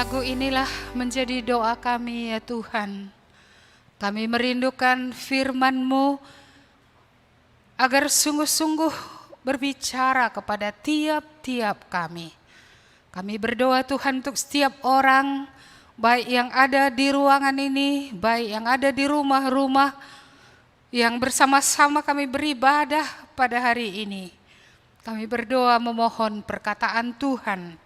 Lagu inilah menjadi doa kami ya Tuhan. Kami merindukan firman-Mu agar sungguh-sungguh berbicara kepada tiap-tiap kami. Kami berdoa Tuhan untuk setiap orang, baik yang ada di ruangan ini, baik yang ada di rumah-rumah, yang bersama-sama kami beribadah pada hari ini. Kami berdoa memohon perkataan Tuhan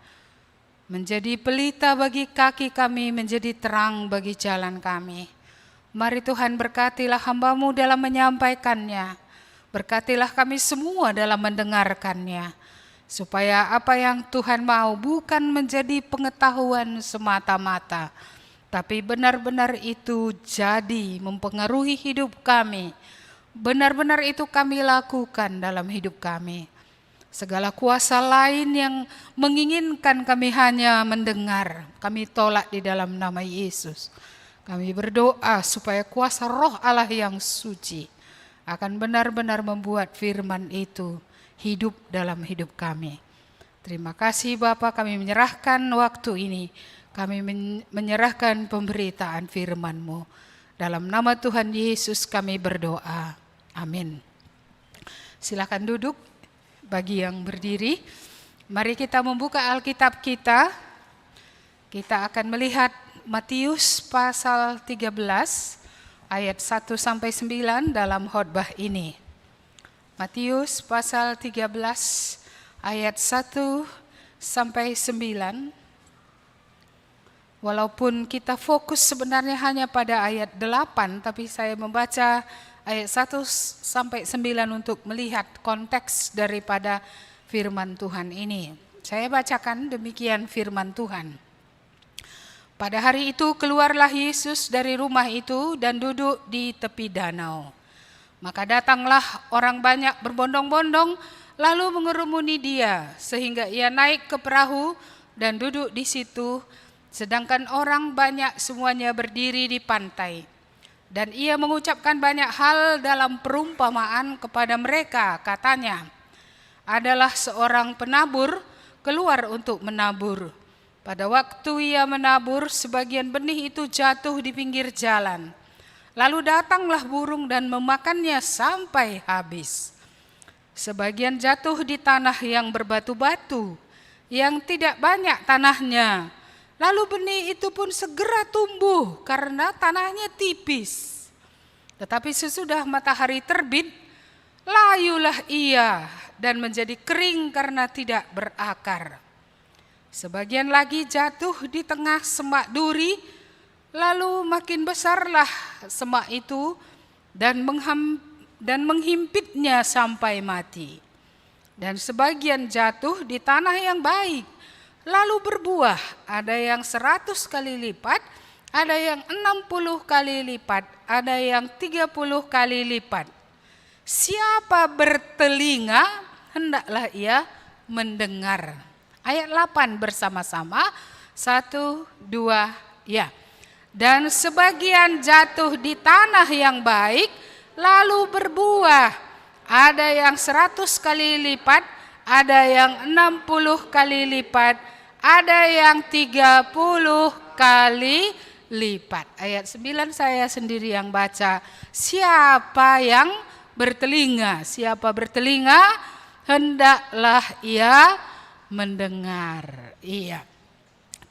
menjadi pelita bagi kaki kami, menjadi terang bagi jalan kami. Mari Tuhan berkatilah hamba-Mu dalam menyampaikannya. Berkatilah kami semua dalam mendengarkannya. Supaya apa yang Tuhan mau bukan menjadi pengetahuan semata-mata, tapi benar-benar itu jadi mempengaruhi hidup kami. Benar-benar itu kami lakukan dalam hidup kami. Segala kuasa lain yang menginginkan kami hanya mendengar, kami tolak di dalam nama Yesus. Kami berdoa supaya kuasa Roh Allah yang suci akan benar-benar membuat firman itu hidup dalam hidup kami. Terima kasih Bapa, kami menyerahkan waktu ini. Kami menyerahkan pemberitaan firman-Mu. Dalam nama Tuhan Yesus kami berdoa. Amin. Silakan duduk bagi yang berdiri. Mari kita membuka Alkitab kita. Kita akan melihat Matius pasal 13 ayat 1 sampai 9 dalam khotbah ini. Matius pasal 13 ayat 1 sampai 9. Walaupun kita fokus sebenarnya hanya pada ayat 8, tapi saya membaca ayat 1 sampai 9 untuk melihat konteks daripada firman Tuhan ini. Saya bacakan demikian firman Tuhan. Pada hari itu keluarlah Yesus dari rumah itu dan duduk di tepi danau. Maka datanglah orang banyak berbondong-bondong lalu mengerumuni dia sehingga ia naik ke perahu dan duduk di situ, sedangkan orang banyak semuanya berdiri di pantai. Dan ia mengucapkan banyak hal dalam perumpamaan kepada mereka, katanya, adalah seorang penabur keluar untuk menabur. Pada waktu ia menabur, sebagian benih itu jatuh di pinggir jalan. Lalu datanglah burung dan memakannya sampai habis. Sebagian jatuh di tanah yang berbatu-batu, yang tidak banyak tanahnya. Lalu benih itu pun segera tumbuh karena tanahnya tipis. Tetapi sesudah matahari terbit, layulah ia dan menjadi kering karena tidak berakar. Sebagian lagi jatuh di tengah semak duri, lalu makin besarlah semak itu dan menghimpitnya sampai mati. Dan sebagian jatuh di tanah yang baik, lalu berbuah, ada yang 100 kali lipat, ada yang 60 kali lipat, ada yang 30 kali lipat. Siapa bertelinga, hendaklah ia mendengar. Ayat 8 bersama-sama, 1, 2, ya. Dan sebagian jatuh di tanah yang baik, lalu berbuah. Ada yang 100 kali lipat, ada yang 60 kali lipat, ada yang 30 kali lipat. Ayat 9 saya sendiri yang baca. Siapa yang bertelinga? Siapa bertelinga? Hendaklah ia mendengar. Iya.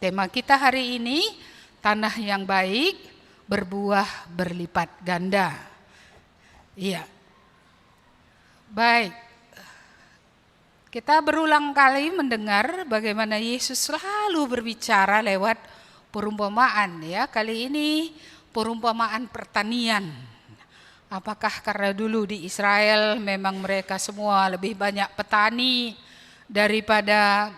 Tema kita hari ini, tanah yang baik berbuah berlipat ganda. Iya. Baik. Kita berulang kali mendengar bagaimana Yesus selalu berbicara lewat perumpamaan ya. Kali ini perumpamaan pertanian. Apakah karena dulu di Israel memang mereka semua lebih banyak petani daripada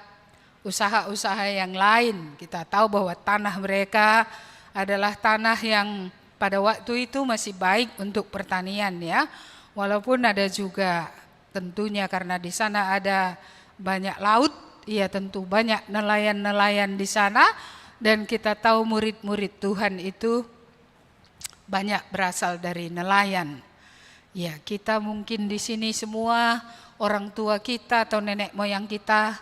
usaha-usaha yang lain. Kita tahu bahwa tanah mereka adalah tanah yang pada waktu itu masih baik untuk pertanian ya. Walaupun ada juga tentunya karena di sana ada banyak laut, ya tentu banyak nelayan-nelayan di sana, dan kita tahu murid-murid Tuhan itu banyak berasal dari nelayan. Ya, kita mungkin di sini semua orang tua kita atau nenek moyang kita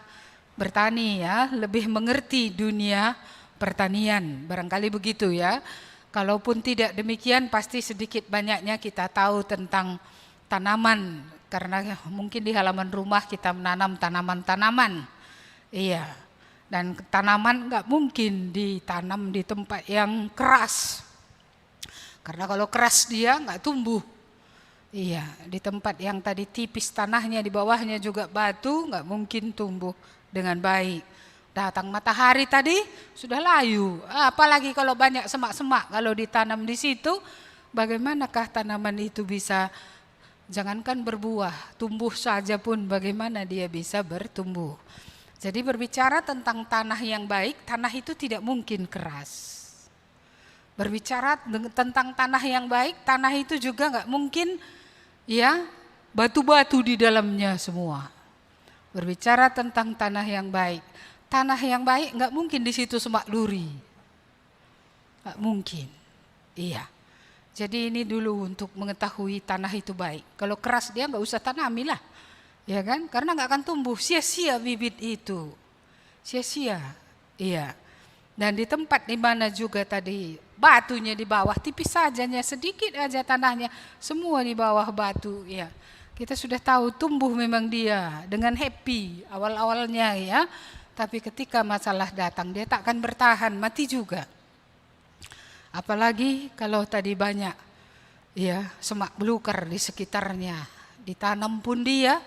bertani ya, lebih mengerti dunia pertanian, barangkali begitu ya. Kalaupun tidak demikian pasti sedikit banyaknya kita tahu tentang tanaman, karena mungkin di halaman rumah kita menanam tanaman-tanaman. Iya, dan tanaman nggak mungkin ditanam di tempat yang keras, karena kalau keras dia nggak tumbuh. Iya, di tempat yang tadi tipis tanahnya, di bawahnya juga batu, nggak mungkin tumbuh dengan baik. Datang matahari tadi sudah layu, apalagi kalau banyak semak-semak, kalau ditanam di situ, bagaimanakah tanaman itu bisa, jangankan berbuah, tumbuh saja pun bagaimana dia bisa bertumbuh. Jadi berbicara tentang tanah yang baik, tanah itu tidak mungkin keras. Berbicara tentang tanah yang baik, tanah itu juga nggak mungkin ya batu-batu di dalamnya semua. Berbicara tentang tanah yang baik, tanah yang baik nggak mungkin di situ semak duri, nggak mungkin. Iya. Jadi ini dulu untuk mengetahui tanah itu baik. Kalau keras dia nggak usah tanamilah, ya kan? Karena nggak akan tumbuh, sia-sia bibit itu, sia-sia. Iya. Dan di tempat di mana juga tadi batunya di bawah tipis sajanya, sedikit aja tanahnya, semua di bawah batu, ya. Kita sudah tahu tumbuh memang dia dengan happy awal-awalnya ya. Tapi ketika masalah datang dia tak akan bertahan, mati juga. Apalagi kalau tadi banyak ya semak belukar di sekitarnya, ditanam pun dia,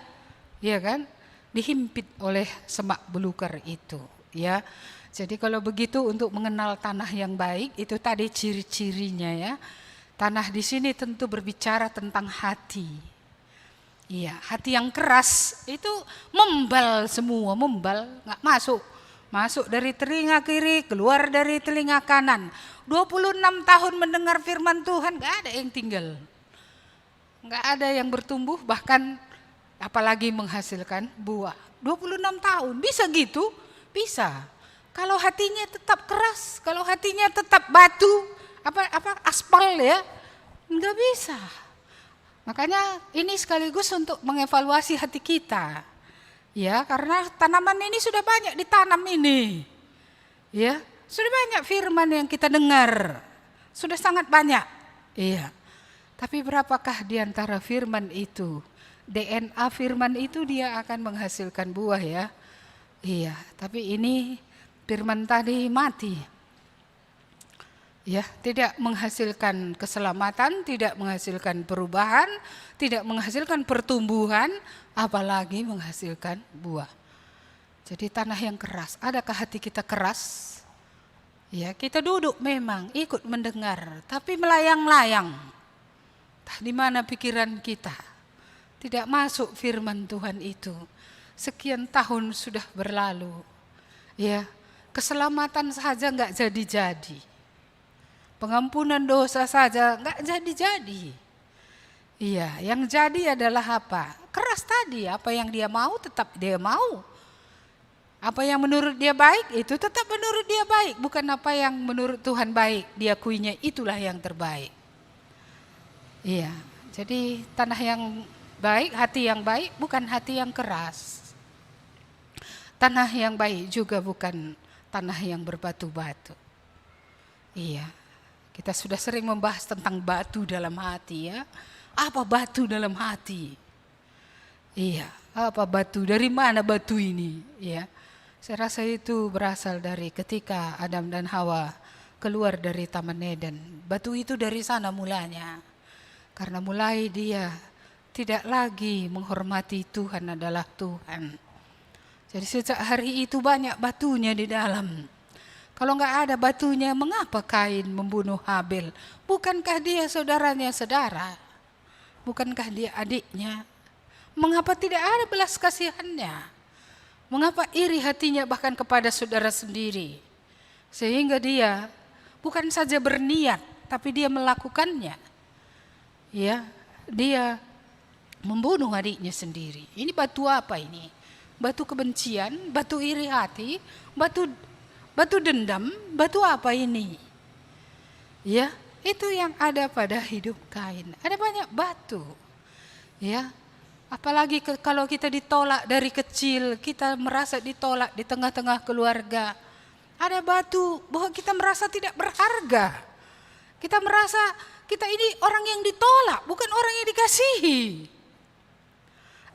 ya kan, dihimpit oleh semak belukar itu, ya. Jadi kalau begitu untuk mengenal tanah yang baik itu tadi ciri-cirinya ya. Tanah di sini tentu berbicara tentang hati. Iya, hati yang keras itu membal semua, membal, nggak masuk. Masuk dari telinga kiri, keluar dari telinga kanan. 26 tahun mendengar firman Tuhan, nggak ada yang tinggal. Nggak ada yang bertumbuh, bahkan apalagi menghasilkan buah. 26 tahun, bisa gitu? Bisa. Kalau hatinya tetap keras, kalau hatinya tetap batu, aspal ya, nggak bisa. Makanya ini sekaligus untuk mengevaluasi hati kita. Ya, karena tanaman ini sudah banyak ditanam ini. Ya, sudah banyak firman yang kita dengar. Sudah sangat banyak. Iya. Tapi berapakah di antara firman itu? DNA firman itu dia akan menghasilkan buah ya. Iya, tapi ini firman tadi mati. Ya, tidak menghasilkan keselamatan, tidak menghasilkan perubahan, tidak menghasilkan pertumbuhan, apalagi menghasilkan buah. Jadi tanah yang keras, adakah hati kita keras? Ya, kita duduk memang ikut mendengar, tapi melayang-layang. Di mana pikiran kita? Tidak masuk firman Tuhan itu. Sekian tahun sudah berlalu. Ya, keselamatan saja enggak jadi-jadi. Pengampunan dosa saja enggak jadi-jadi. Iya, yang jadi adalah apa? Keras tadi, apa yang dia mau tetap dia mau. Apa yang menurut dia baik itu tetap menurut dia baik, bukan apa yang menurut Tuhan baik, diakuinya itulah yang terbaik. Iya, jadi tanah yang baik, hati yang baik bukan hati yang keras. Tanah yang baik juga bukan tanah yang berbatu-batu. Iya. Kita sudah sering membahas tentang batu dalam hati ya. Apa batu dalam hati? Iya, apa batu? Dari mana batu ini? Ya, saya rasa itu berasal dari ketika Adam dan Hawa keluar dari Taman Eden. Batu itu dari sana mulanya. Karena mulai dia tidak lagi menghormati Tuhan adalah Tuhan. Jadi sejak hari itu banyak batunya di dalam. Kalau nggak ada batunya, mengapa Kain membunuh Habel? Bukankah dia saudaranya saudara? Bukankah dia adiknya? Mengapa tidak ada belas kasihannya? Mengapa iri hatinya bahkan kepada saudara sendiri? Sehingga dia bukan saja berniat, tapi dia melakukannya. Ya, dia membunuh adiknya sendiri. Ini batu apa ini? Batu kebencian, batu iri hati, batu dendam, batu apa ini? Ya, itu yang ada pada hidup Kain. Ada banyak batu. Ya, apalagi kalau kita ditolak dari kecil, kita merasa ditolak di tengah-tengah keluarga. Ada batu bahwa kita merasa tidak berharga. Kita merasa kita ini orang yang ditolak, bukan orang yang dikasihi.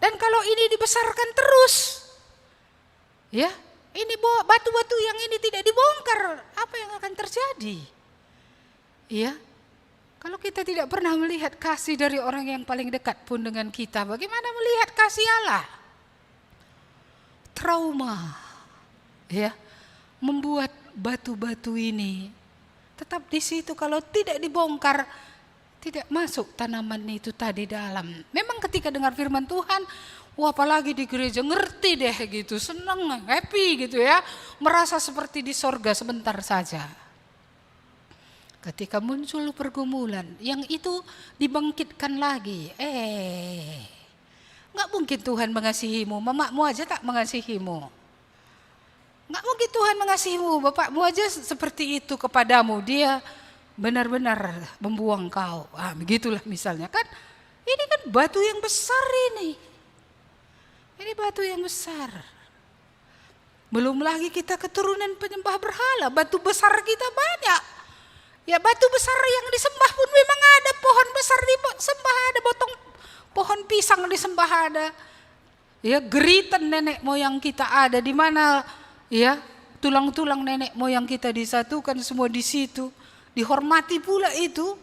Dan kalau ini dibesarkan terus, ya, ini batu-batu yang ini tidak dibongkar, apa yang akan terjadi? Ya, kalau kita tidak pernah melihat kasih dari orang yang paling dekat pun dengan kita, bagaimana melihat kasih Allah? Trauma, ya, membuat batu-batu ini tetap di situ. Kalau tidak dibongkar, tidak masuk tanaman itu tadi dalam. Memang ketika dengar firman Tuhan, wah apalagi di gereja ngerti deh gitu, senang, happy gitu ya, merasa seperti di sorga sebentar saja. Ketika muncul pergumulan, yang itu dibangkitkan lagi, nggak mungkin Tuhan mengasihimu, mamamu aja tak mengasihimu. Nggak mungkin Tuhan mengasihimu, bapakmu aja seperti itu kepadamu, dia benar-benar membuang kau. Begitulah misalnya kan. Ini kan batu yang besar ini. Ini batu yang besar. Belum lagi kita keturunan penyembah berhala, batu besar kita banyak. Ya batu besar yang disembah pun memang ada, pohon besar disembah ada, pohon pisang disembah ada. Ya geritan nenek moyang kita ada, di mana ya tulang-tulang nenek moyang kita disatukan semua di situ, dihormati pula itu,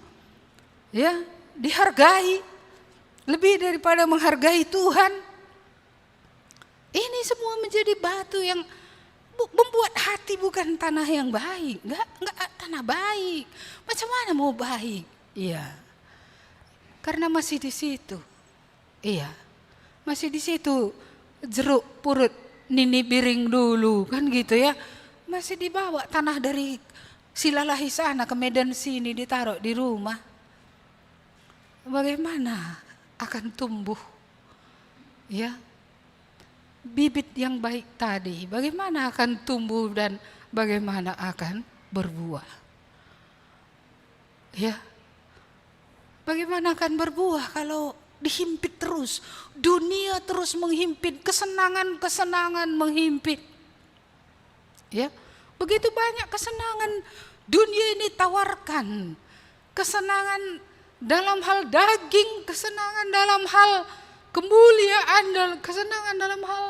ya dihargai lebih daripada menghargai Tuhan. Ini semua menjadi batu yang membuat hati bukan tanah yang baik, enggak tanah baik. Macam mana mau baik? Iya, karena masih di situ, iya, masih di situ jeruk purut nini piring dulu kan gitu ya, masih dibawa tanah dari Silalahi sana ke Medan sini ditaruh di rumah. Bagaimana akan tumbuh ya bibit yang baik tadi? Bagaimana akan tumbuh dan bagaimana akan berbuah? Ya, bagaimana akan berbuah kalau dihimpit terus, dunia terus menghimpit, kesenangan menghimpit. Ya, begitu banyak kesenangan dunia ini tawarkan. Kesenangan dalam hal daging, kesenangan dalam hal kemuliaan, dan kesenangan dalam hal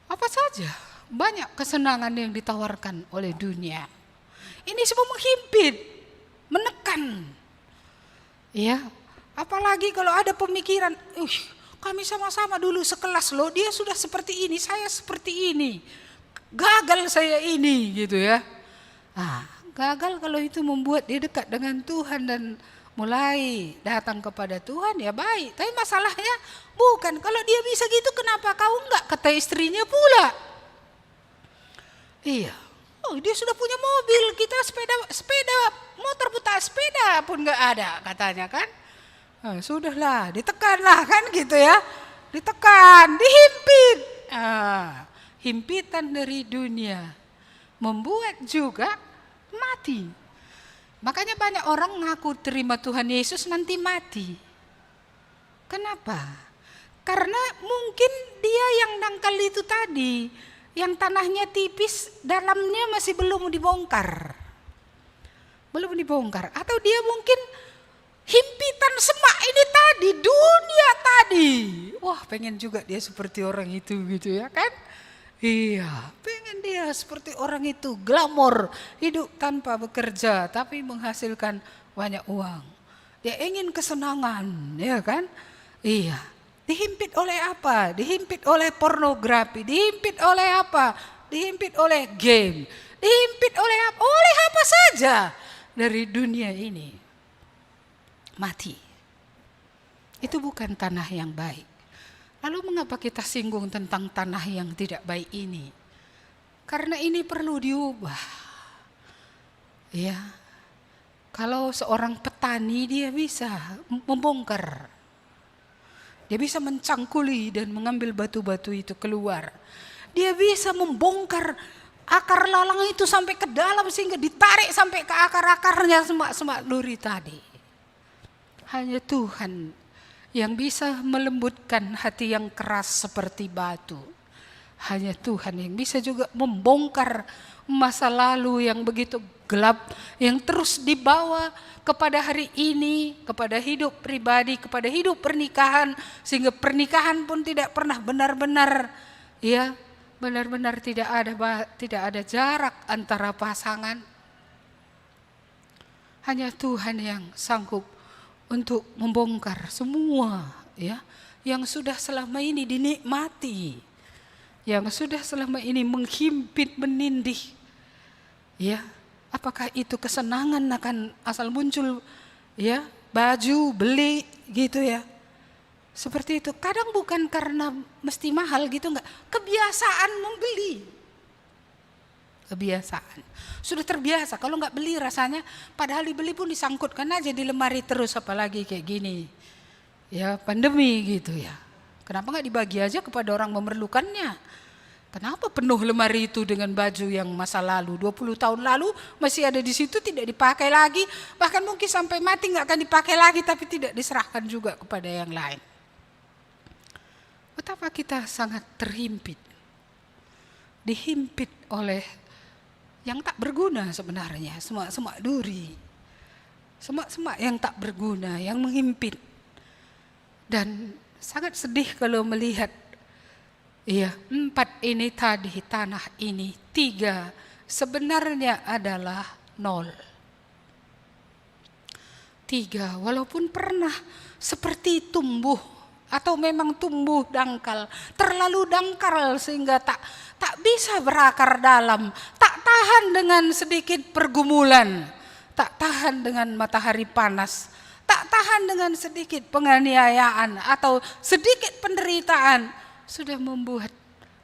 apa saja. Banyak kesenangan yang ditawarkan oleh dunia. Ini semua menghimpit, menekan. Ya, apalagi kalau ada pemikiran, kami sama-sama dulu sekelas loh, dia sudah seperti ini, saya seperti ini, gagal saya ini gitu ya. Gagal kalau itu membuat dia dekat dengan Tuhan dan mulai datang kepada Tuhan, ya baik. Tapi masalahnya bukan, kalau dia bisa gitu kenapa kau enggak, kata istrinya pula. Iya, dia sudah punya mobil, kita sepeda motor buta sepeda pun enggak ada katanya kan. Sudahlah, ditekanlah kan gitu ya, ditekan, dihimpit. Himpitan dari dunia membuat juga mati. Makanya banyak orang ngaku terima Tuhan Yesus nanti mati. Kenapa? Karena mungkin dia yang dangkal itu tadi, yang tanahnya tipis, dalamnya masih belum dibongkar. Belum dibongkar. Atau dia mungkin himpitan semak ini tadi, dunia tadi. Wah, pengen juga dia seperti orang itu gitu ya kan? Iya, pengen dia seperti orang itu, glamor, hidup tanpa bekerja tapi menghasilkan banyak uang. Dia ingin kesenangan, ya kan? Iya, dihimpit oleh apa? Dihimpit oleh pornografi, dihimpit oleh apa? Dihimpit oleh game, dihimpit oleh apa? Oleh apa saja dari dunia ini. Mati. Itu bukan tanah yang baik. Lalu mengapa kita singgung tentang tanah yang tidak baik ini? Karena ini perlu diubah. Ya. Kalau seorang petani dia bisa membongkar. Dia bisa mencangkuli dan mengambil batu-batu itu keluar. Dia bisa membongkar akar lalang itu sampai ke dalam sehingga ditarik sampai ke akar-akarnya semak-semak duri tadi. Hanya Tuhan yang bisa melembutkan hati yang keras seperti batu. Hanya Tuhan yang bisa juga membongkar masa lalu yang begitu gelap, yang terus dibawa kepada hari ini, kepada hidup pribadi, kepada hidup pernikahan, sehingga pernikahan pun tidak pernah benar-benar, ya, benar-benar tidak ada jarak antara pasangan. Hanya Tuhan yang sanggup untuk membongkar semua, ya, yang sudah selama ini dinikmati, yang sudah selama ini menghimpit menindih, ya. Apakah itu kesenangan akan asal muncul, ya, baju beli gitu, ya, seperti itu. Kadang bukan karena mesti mahal gitu, enggak, kebiasaan membeli, kebiasaan sudah terbiasa. Kalau enggak beli rasanya, padahal dibeli pun disangkutkan aja di lemari terus, apalagi kayak gini, ya, pandemi gitu, ya. Kenapa enggak dibagi aja kepada orang memerlukannya? Kenapa penuh lemari itu dengan baju yang masa lalu, 20 tahun lalu masih ada di situ, tidak dipakai lagi, bahkan mungkin sampai mati nggak akan dipakai lagi, tapi tidak diserahkan juga kepada yang lain. Betapa kita sangat terhimpit, dihimpit oleh yang tak berguna sebenarnya, semak-semak duri, semak-semak yang tak berguna, yang menghimpit. Dan sangat sedih kalau melihat, iya, 4 ini tadi, tanah ini, 3 sebenarnya adalah 0. 3 walaupun pernah seperti tumbuh, atau memang tumbuh dangkal, terlalu dangkal sehingga tak bisa berakar dalam, tak tahan dengan sedikit pergumulan, tak tahan dengan matahari panas, tak tahan dengan sedikit penganiayaan atau sedikit penderitaan, sudah membuat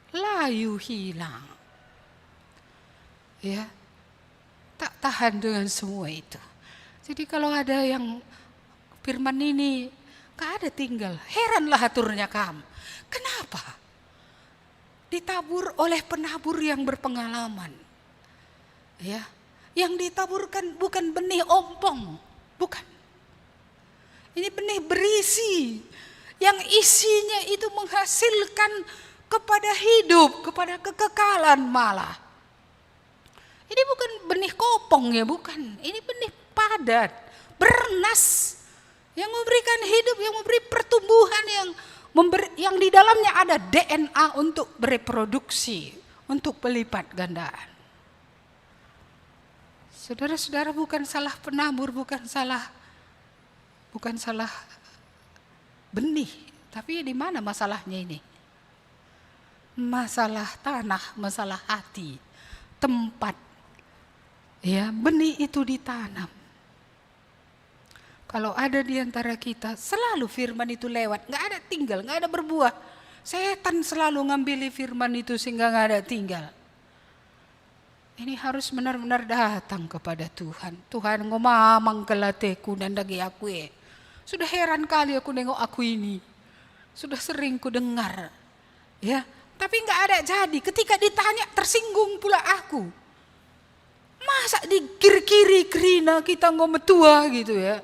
layu hilang, ya, tak tahan dengan semua itu. Jadi kalau ada yang firman ini gak ada tinggal, heranlah aturnya kamu. Kenapa? Ditabur oleh penabur yang berpengalaman, ya, yang ditaburkan bukan benih ompong, bukan. Ini benih berisi, yang isinya itu menghasilkan kepada hidup, kepada kekekalan malah. Ini bukan benih kopong, ya, bukan. Ini benih padat, bernas, yang memberikan hidup, yang memberi pertumbuhan, yang di dalamnya ada DNA untuk bereproduksi, untuk pelipat gandaan. Saudara-saudara, bukan salah penabur, bukan salah benih, tapi di mana masalahnya ini? Masalah tanah, masalah hati, tempat, ya, benih itu ditanam. Kalau ada di antara kita, selalu firman itu lewat, nggak ada tinggal, nggak ada berbuah. Setan selalu ngambil firman itu sehingga nggak ada tinggal. Ini harus benar-benar datang kepada Tuhan. Tuhan, ngomong kelateku dan dagi aku, sudah heran kali aku nengok aku ini. Sudah sering ku dengar, ya, tapi nggak ada jadi. Ketika ditanya tersinggung pula aku. Masa dikiri-kiri kerina kita ngometua gitu, ya.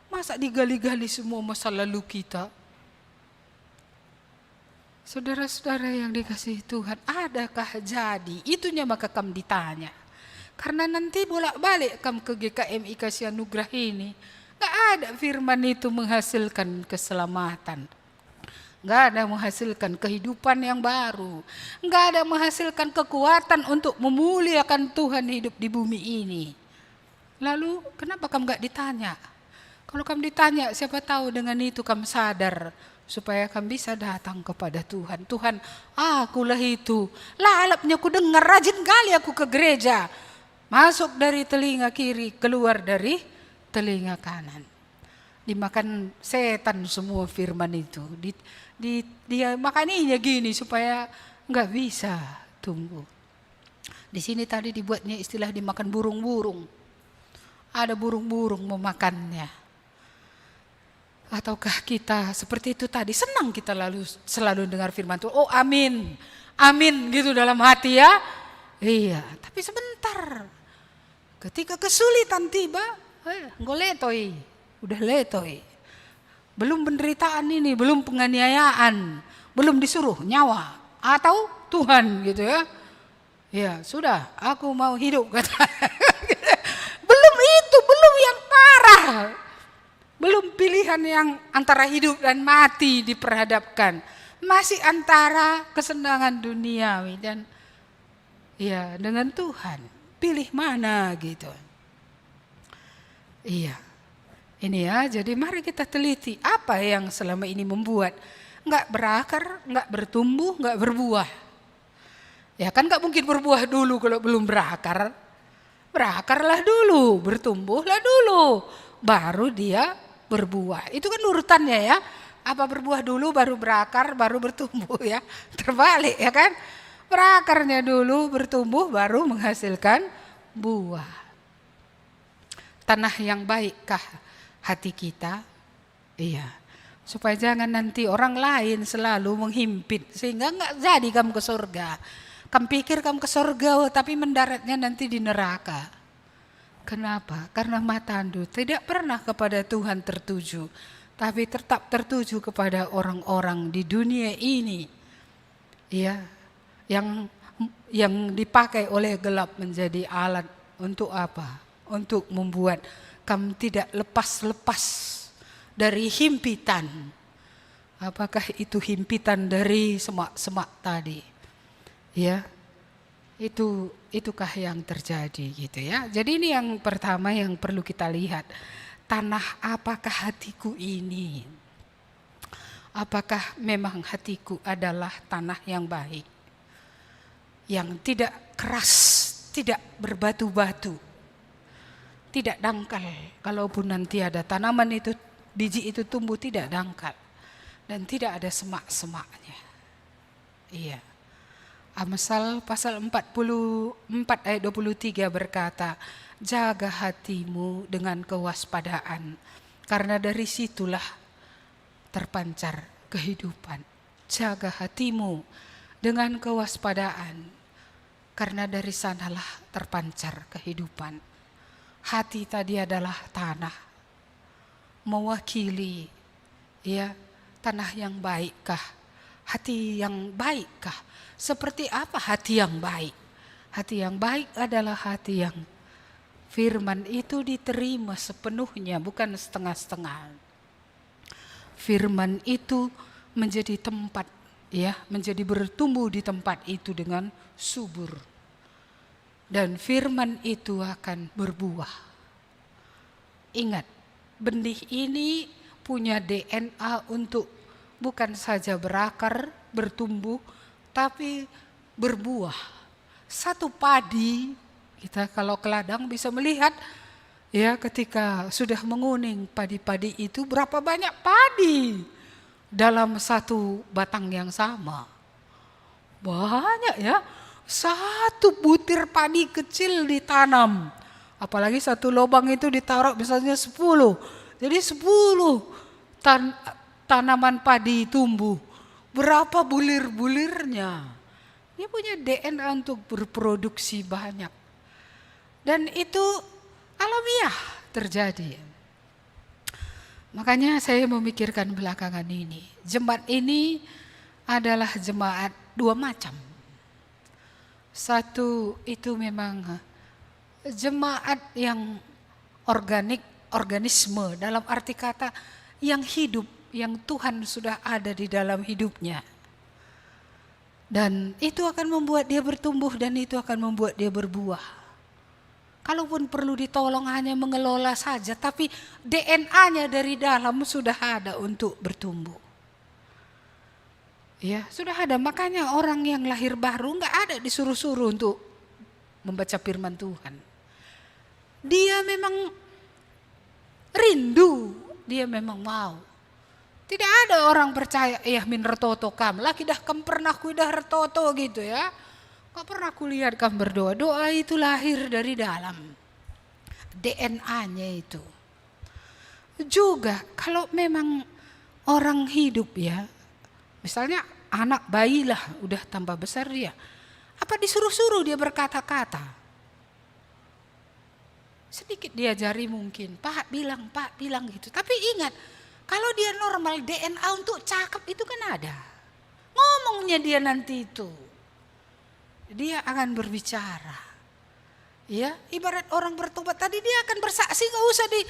Masa digali-gali semua masa lalu kita. Saudara-saudara yang dikasihi Tuhan, adakah jadi? Itunya maka kamu ditanya. Karena nanti bolak-balik kamu ke GKMI Kasih Anugerah ini, gak ada firman itu menghasilkan keselamatan. Gak ada menghasilkan kehidupan yang baru. Gak ada menghasilkan kekuatan untuk memuliakan Tuhan hidup di bumi ini. Lalu kenapa kamu gak ditanya? Kalau kamu ditanya, siapa tahu dengan itu kamu sadar, supaya kamu bisa datang kepada Tuhan. Tuhan, akulah itu. Lalapnya aku dengar, rajin kali aku ke gereja. Masuk dari telinga kiri, keluar dari telinga kanan. Dimakan setan semua firman itu. Dia makaninya gini supaya nggak bisa tumbuh. Di sini tadi dibuatnya istilah dimakan burung-burung. Ada burung-burung memakannya. Ataukah kita seperti itu tadi, senang kita selalu dengar firman Tuhan, oh amin, amin gitu dalam hati, ya. Iya, tapi sebentar. Ketika kesulitan tiba, letoi, udah letoi. Belum penderitaan ini, belum penganiayaan, belum disuruh nyawa, atau Tuhan gitu ya. Ya sudah, aku mau hidup kata. Belum itu, belum yang parah. Belum pilihan yang antara hidup dan mati diperhadapkan. Masih antara kesenangan duniawi dan ya dengan Tuhan. Pilih mana gitu. Iya. Ini ya, jadi mari kita teliti apa yang selama ini membuat nggak berakar, nggak bertumbuh, nggak berbuah. Ya kan nggak mungkin berbuah dulu kalau belum berakar. Berakarlah dulu, bertumbuhlah dulu, baru dia berbuah. Itu kan urutannya ya. Apa berbuah dulu baru berakar, baru bertumbuh ya. Terbalik ya kan. Berakarnya dulu, bertumbuh, baru menghasilkan buah. Tanah yang baikkah hati kita? Iya. Supaya jangan nanti orang lain selalu menghimpit. Sehingga nggak jadi kamu ke surga. Kamu pikir kamu ke surga, tapi mendaratnya nanti di neraka. Kenapa? Karena mata Anda tidak pernah kepada Tuhan tertuju. Tapi tetap tertuju kepada orang-orang di dunia ini. Ya, yang dipakai oleh gelap menjadi alat untuk apa? Untuk membuat kamu tidak lepas-lepas dari himpitan. Apakah itu himpitan dari semak-semak tadi? Ya, itukah yang terjadi gitu ya. Jadi ini yang pertama yang perlu kita lihat. Tanah apakah hatiku ini? Apakah memang hatiku adalah tanah yang baik? Yang tidak keras, tidak berbatu-batu, tidak dangkal. Kalaupun nanti ada tanaman itu, biji itu tumbuh tidak dangkal. Dan tidak ada semak-semaknya. Iya. Amsal pasal 44 ayat 23 berkata, jaga hatimu dengan kewaspadaan, karena dari situlah terpancar kehidupan. Jaga hatimu dengan kewaspadaan, karena dari sanalah terpancar kehidupan. Hati tadi adalah tanah, mewakili ya tanah yang baikkah, hati yang baikkah. Seperti apa hati yang baik? Hati yang baik adalah hati yang firman itu diterima sepenuhnya, bukan setengah-setengah. Firman itu menjadi tempat, ya, menjadi bertumbuh di tempat itu dengan subur. Dan firman itu akan berbuah. Ingat, benih ini punya DNA untuk bukan saja berakar, bertumbuh, tapi berbuah. Satu padi, kita kalau ke ladang bisa melihat ya ketika sudah menguning padi-padi itu berapa banyak padi dalam satu batang yang sama. Banyak ya, satu butir padi kecil ditanam. Apalagi satu lubang itu ditaruh misalnya 10. Jadi 10 tanaman padi tumbuh. Berapa bulir-bulirnya? Dia punya DNA untuk berproduksi banyak. Dan itu alamiah terjadi. Makanya saya memikirkan belakangan ini. Jemaat ini adalah jemaat dua macam. Satu itu memang jemaat yang organik, organisme dalam arti kata yang hidup, yang Tuhan sudah ada di dalam hidupnya. Dan itu akan membuat dia bertumbuh dan itu akan membuat dia berbuah. Kalaupun perlu ditolong hanya mengelola saja, tapi DNA-nya dari dalam sudah ada untuk bertumbuh. Ya, sudah ada. Makanya orang yang lahir baru nggak ada disuruh-suruh untuk membaca firman Tuhan. Dia memang rindu, dia memang mau. Tidak ada orang percaya, min retoto kam, laki dah kam pernah kuidah retoto gitu ya. Kau pernah kulihat kam berdoa, doa itu lahir dari dalam. DNA-nya itu. Juga kalau memang orang hidup ya, misalnya anak bayi lah udah tambah besar dia. Apa disuruh-suruh dia berkata-kata? Sedikit diajari mungkin, Pak bilang gitu. Tapi ingat, kalau dia normal DNA untuk cakap itu kan ada. Ngomongnya dia nanti itu. dia akan berbicara. Ya, ibarat orang bertobat tadi dia akan bersaksi, nggak usah di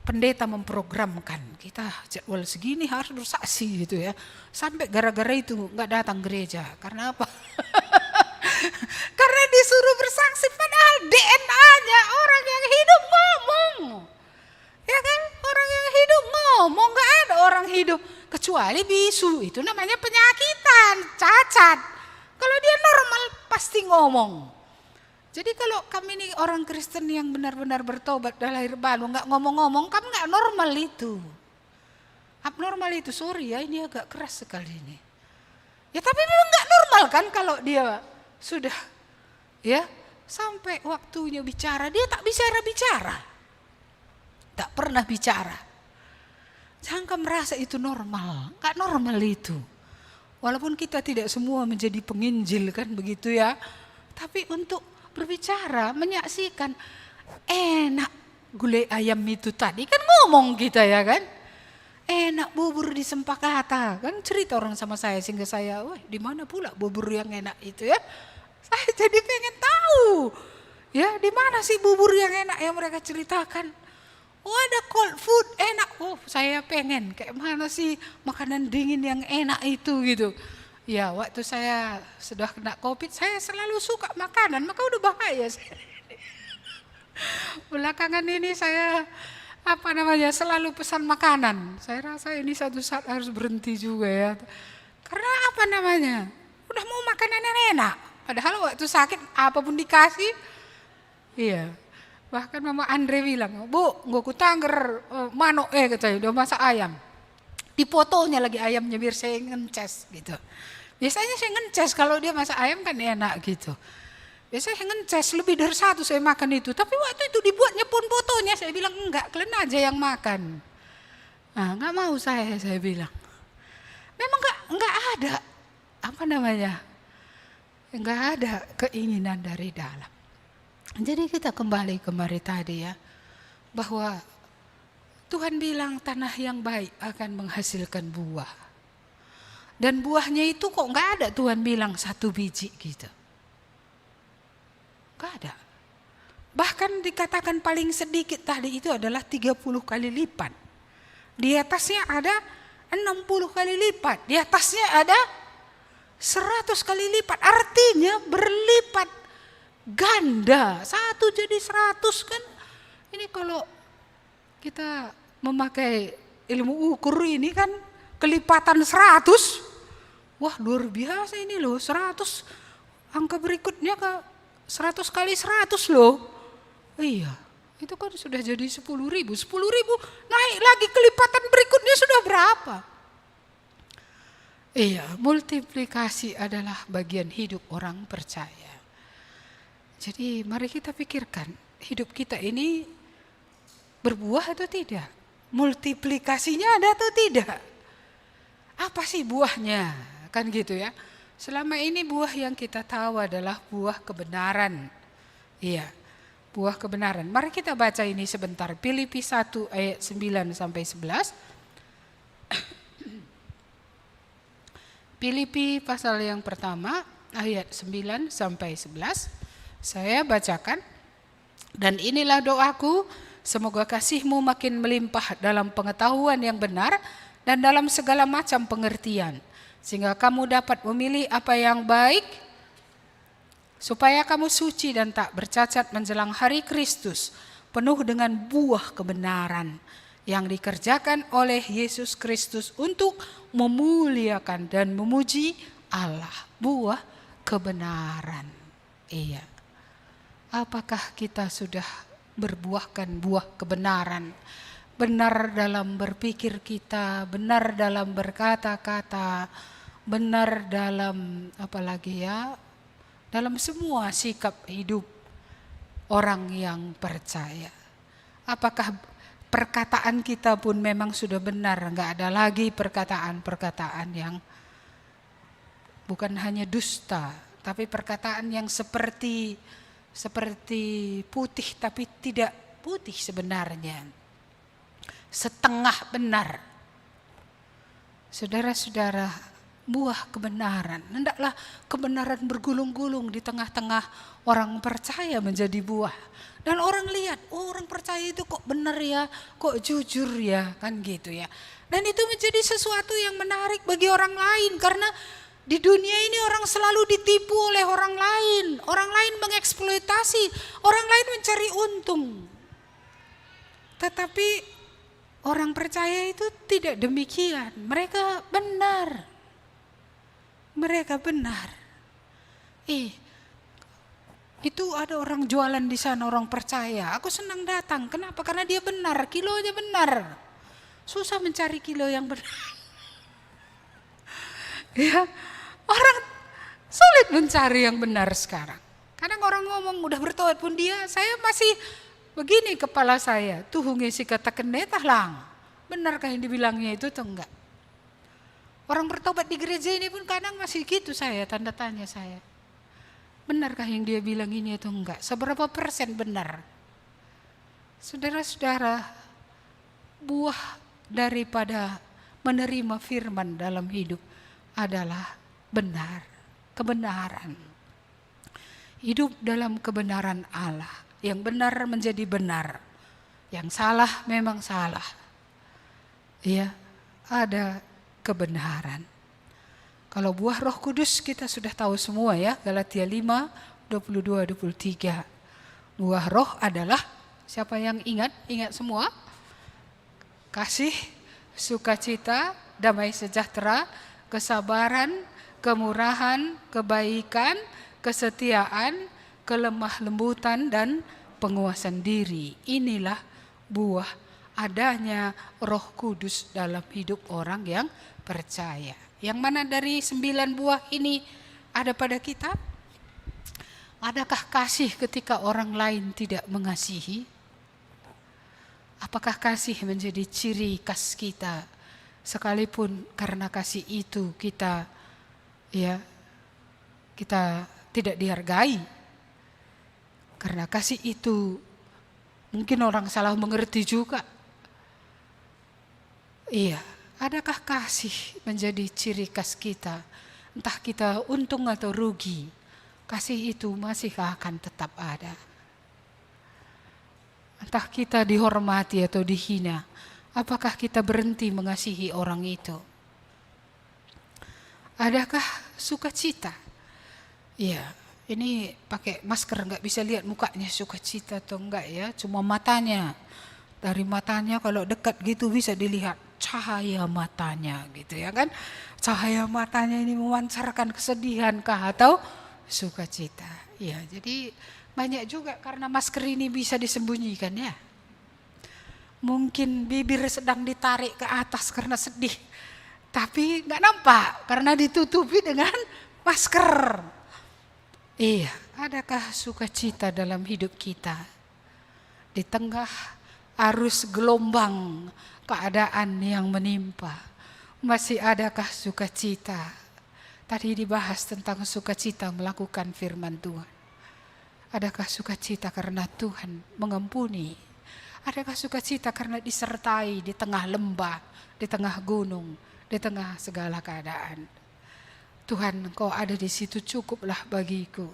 pendeta memprogramkan. Kita jadwal segini harus bersaksi gitu ya. Sampai gara-gara itu nggak datang gereja. Karena apa? Karena disuruh bersaksi padahal DNA-nya orang yang hidup ngomong. Ya kan? Orang yang hidup ngomong, nggak ada orang hidup kecuali bisu. Itu namanya penyakitan, cacat. Kalau dia normal pasti ngomong. Jadi kalau kami ini orang Kristen yang benar-benar bertobat dan lahir baru nggak ngomong-ngomong, kamu nggak normal itu. Abnormal itu, sorry ya, ini agak keras sekali ini. Ya tapi memang nggak normal kan kalau dia sudah ya sampai waktunya bicara, dia tak bicara. Tak pernah bicara. Jangan kamu merasa itu normal, nggak normal itu. Walaupun kita tidak semua menjadi penginjil kan begitu ya, tapi untuk berbicara, menyaksikan, enak gulai ayam itu tadi kan ngomong kita ya kan, enak bubur di Sempakata kan cerita orang sama saya sehingga saya, wah di mana pula bubur yang enak itu ya, saya jadi pengen tahu ya di mana sih bubur yang enak yang mereka ceritakan. Oh ada cold food enak, oh saya pengen kayak mana sih makanan dingin yang enak itu gitu. Ya waktu saya sudah kena COVID saya selalu suka makanan, maka udah bahaya saya. Belakangan ini saya selalu pesan makanan. Saya rasa ini satu saat harus berhenti juga ya. Karena udah mau makanan yang enak. Padahal waktu sakit apapun dikasih, iya. Bahkan Mama Andre bilang, Bu, nggak kutangger manok katanya, udah masak ayam. Dipotonya lagi ayamnya biar saya ngences gitu. Biasanya saya ngences kalau dia masak ayam kan enak gitu. Biasanya saya ngences lebih dari satu saya makan itu. Tapi waktu itu dibuatnya pun fotonya saya bilang enggak, kalian aja yang makan. Nah, enggak mau saya bilang. Memang enggak ada enggak ada keinginan dari dalam. Jadi kita kembali kemari tadi ya, bahwa Tuhan bilang tanah yang baik akan menghasilkan buah. Dan buahnya itu kok nggak ada Tuhan bilang 1 biji gitu. Nggak ada. Bahkan dikatakan paling sedikit tadi itu adalah 30 kali lipat. Di atasnya ada 60 kali lipat. Di atasnya ada 100 kali lipat. Artinya berlipat ganda. 1 jadi 100 kan. Ini kalau kita memakai ilmu ukur ini kan kelipatan 100. Wah luar biasa ini loh, 100 angka berikutnya ke 100 kali 100 loh. Iya, itu kan sudah jadi 10.000. 10.000 naik lagi kelipatan berikutnya sudah berapa? Iya, multiplikasi adalah bagian hidup orang percaya. Jadi mari kita pikirkan, hidup kita ini berbuah atau tidak? Multiplikasinya ada atau tidak? Apa sih buahnya? Kan gitu ya. Selama ini buah yang kita tahu adalah buah kebenaran. Iya, buah kebenaran. Mari kita baca ini sebentar. Filipi 1 ayat 9 sampai 11. Filipi pasal yang pertama ayat 9 sampai 11. Saya bacakan. Dan inilah doaku, semoga kasihmu makin melimpah dalam pengetahuan yang benar dan dalam segala macam pengertian, sehingga kamu dapat memilih apa yang baik, supaya kamu suci dan tak bercacat menjelang hari Kristus, penuh dengan buah kebenaran yang dikerjakan oleh Yesus Kristus untuk memuliakan dan memuji Allah. Buah kebenaran. Iya. Apakah kita sudah berbuahkan buah kebenaran? Benar dalam berpikir kita, benar dalam berkata-kata, benar dalam dalam semua sikap hidup orang yang percaya. Apakah perkataan kita pun memang sudah benar, enggak ada lagi perkataan-perkataan yang bukan hanya dusta, tapi perkataan yang seperti putih tapi tidak putih sebenarnya. Setengah benar. Saudara-saudara, buah kebenaran. Hendaklah kebenaran bergulung-gulung di tengah-tengah orang percaya menjadi buah. Dan orang lihat, oh orang percaya itu kok benar ya, kok jujur ya, kan gitu ya. Dan itu menjadi sesuatu yang menarik bagi orang lain, karena di dunia ini orang selalu ditipu oleh orang lain. Orang lain mengeksploitasi, orang lain mencari untung. Tetapi orang percaya itu tidak demikian. Mereka benar. Mereka benar. Itu ada orang jualan di sana, orang percaya. Aku senang datang. Kenapa? Karena dia benar, kilonya benar. Susah mencari kilo yang benar. Ya, orang sulit mencari yang benar sekarang. Kadang orang ngomong udah bertobat pun dia, saya masih begini kepala saya. Tuh ngisi kata kenetah lang. Benarkah yang dibilangnya itu atau enggak? Orang bertobat di gereja ini pun kadang masih gitu saya, tanda tanya saya. Benarkah yang dia bilang ini atau enggak? Seberapa persen benar? Saudara-saudara, buah daripada menerima firman dalam hidup adalah benar, kebenaran. Hidup dalam kebenaran Allah. Yang benar menjadi benar. Yang salah memang salah. Ya, ada kebenaran. Kalau buah Roh Kudus kita sudah tahu semua ya, Galatia 5, 22-23. Buah Roh adalah, siapa yang ingat? Ingat semua? Kasih, sukacita, damai sejahtera, kesabaran, kemurahan, kebaikan, kesetiaan, kelemah lembutan, dan penguasaan diri. Inilah buah adanya Roh Kudus dalam hidup orang yang percaya. Yang mana dari 9 buah ini ada pada kita? Adakah kasih ketika orang lain tidak mengasihi? Apakah kasih menjadi ciri khas kita? Sekalipun karena kasih itu kita tidak dihargai. Karena kasih itu mungkin orang salah mengerti juga. Iya, adakah kasih menjadi ciri khas kita? Entah kita untung atau rugi, kasih itu masih akan tetap ada. Entah kita dihormati atau dihina, apakah kita berhenti mengasihi orang itu? Adakah sukacita? Iya, ini pakai masker nggak bisa lihat mukanya sukacita atau enggak ya, cuma matanya. Dari matanya kalau dekat gitu bisa dilihat cahaya matanya gitu ya kan. Cahaya matanya ini memancarkan kesedihan kah atau sukacita. Ya, jadi banyak juga karena masker ini bisa disembunyikan ya. Mungkin bibir sedang ditarik ke atas karena sedih, tapi nggak nampak karena ditutupi dengan masker. Iya, adakah sukacita dalam hidup kita? Di tengah arus gelombang keadaan yang menimpa, masih adakah sukacita? Tadi dibahas tentang sukacita melakukan firman Tuhan. Adakah sukacita karena Tuhan mengampuni? Adakah sukacita karena disertai di tengah lembah, di tengah gunung, di tengah segala keadaan? Tuhan, Kau ada di situ, cukuplah bagiku.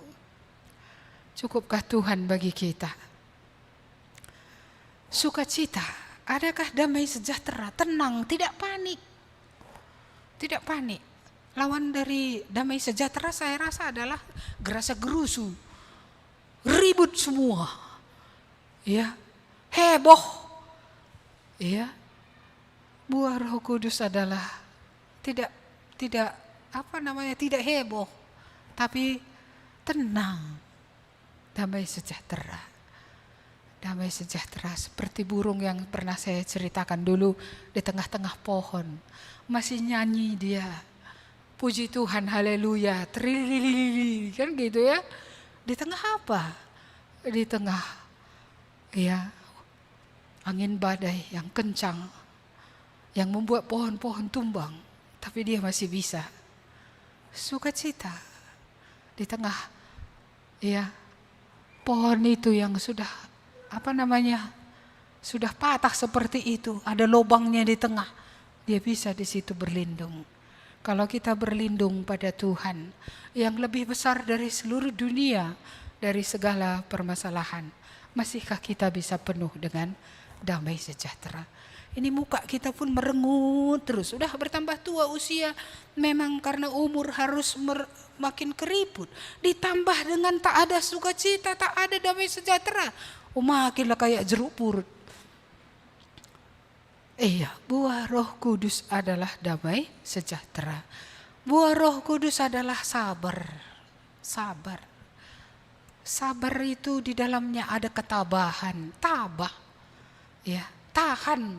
Cukupkah Tuhan bagi kita? Sukacita, adakah damai sejahtera, tenang, tidak panik? Tidak panik. Lawan dari damai sejahtera saya rasa adalah gerasa gerusu. Ribut semua. Ya, heboh. Ya. Buah Roh Kudus adalah tidak heboh, tapi tenang, damai sejahtera. Damai sejahtera seperti burung yang pernah saya ceritakan dulu di tengah-tengah pohon. Masih nyanyi dia, puji Tuhan, haleluya, trililili, kan gitu ya. Di tengah apa? Di tengah ya angin badai yang kencang, yang membuat pohon-pohon tumbang, tapi dia masih bisa sukacita di tengah ya pohon itu yang sudah sudah patah seperti itu, ada lubangnya di tengah, dia bisa di situ berlindung Kalau kita berlindung pada Tuhan yang lebih besar dari seluruh dunia, dari segala permasalahan, masihkah kita bisa penuh dengan damai sejahtera? Ini muka kita pun merengut terus. Sudah bertambah tua usia, memang karena umur harus makin keriput. Ditambah dengan tak ada sukacita, tak ada damai sejahtera. Makinlah kayak jeruk purut. Iya, buah Roh Kudus adalah damai sejahtera. Buah Roh Kudus adalah sabar. Sabar. Sabar itu di dalamnya ada ketabahan, tabah. Ya, tahan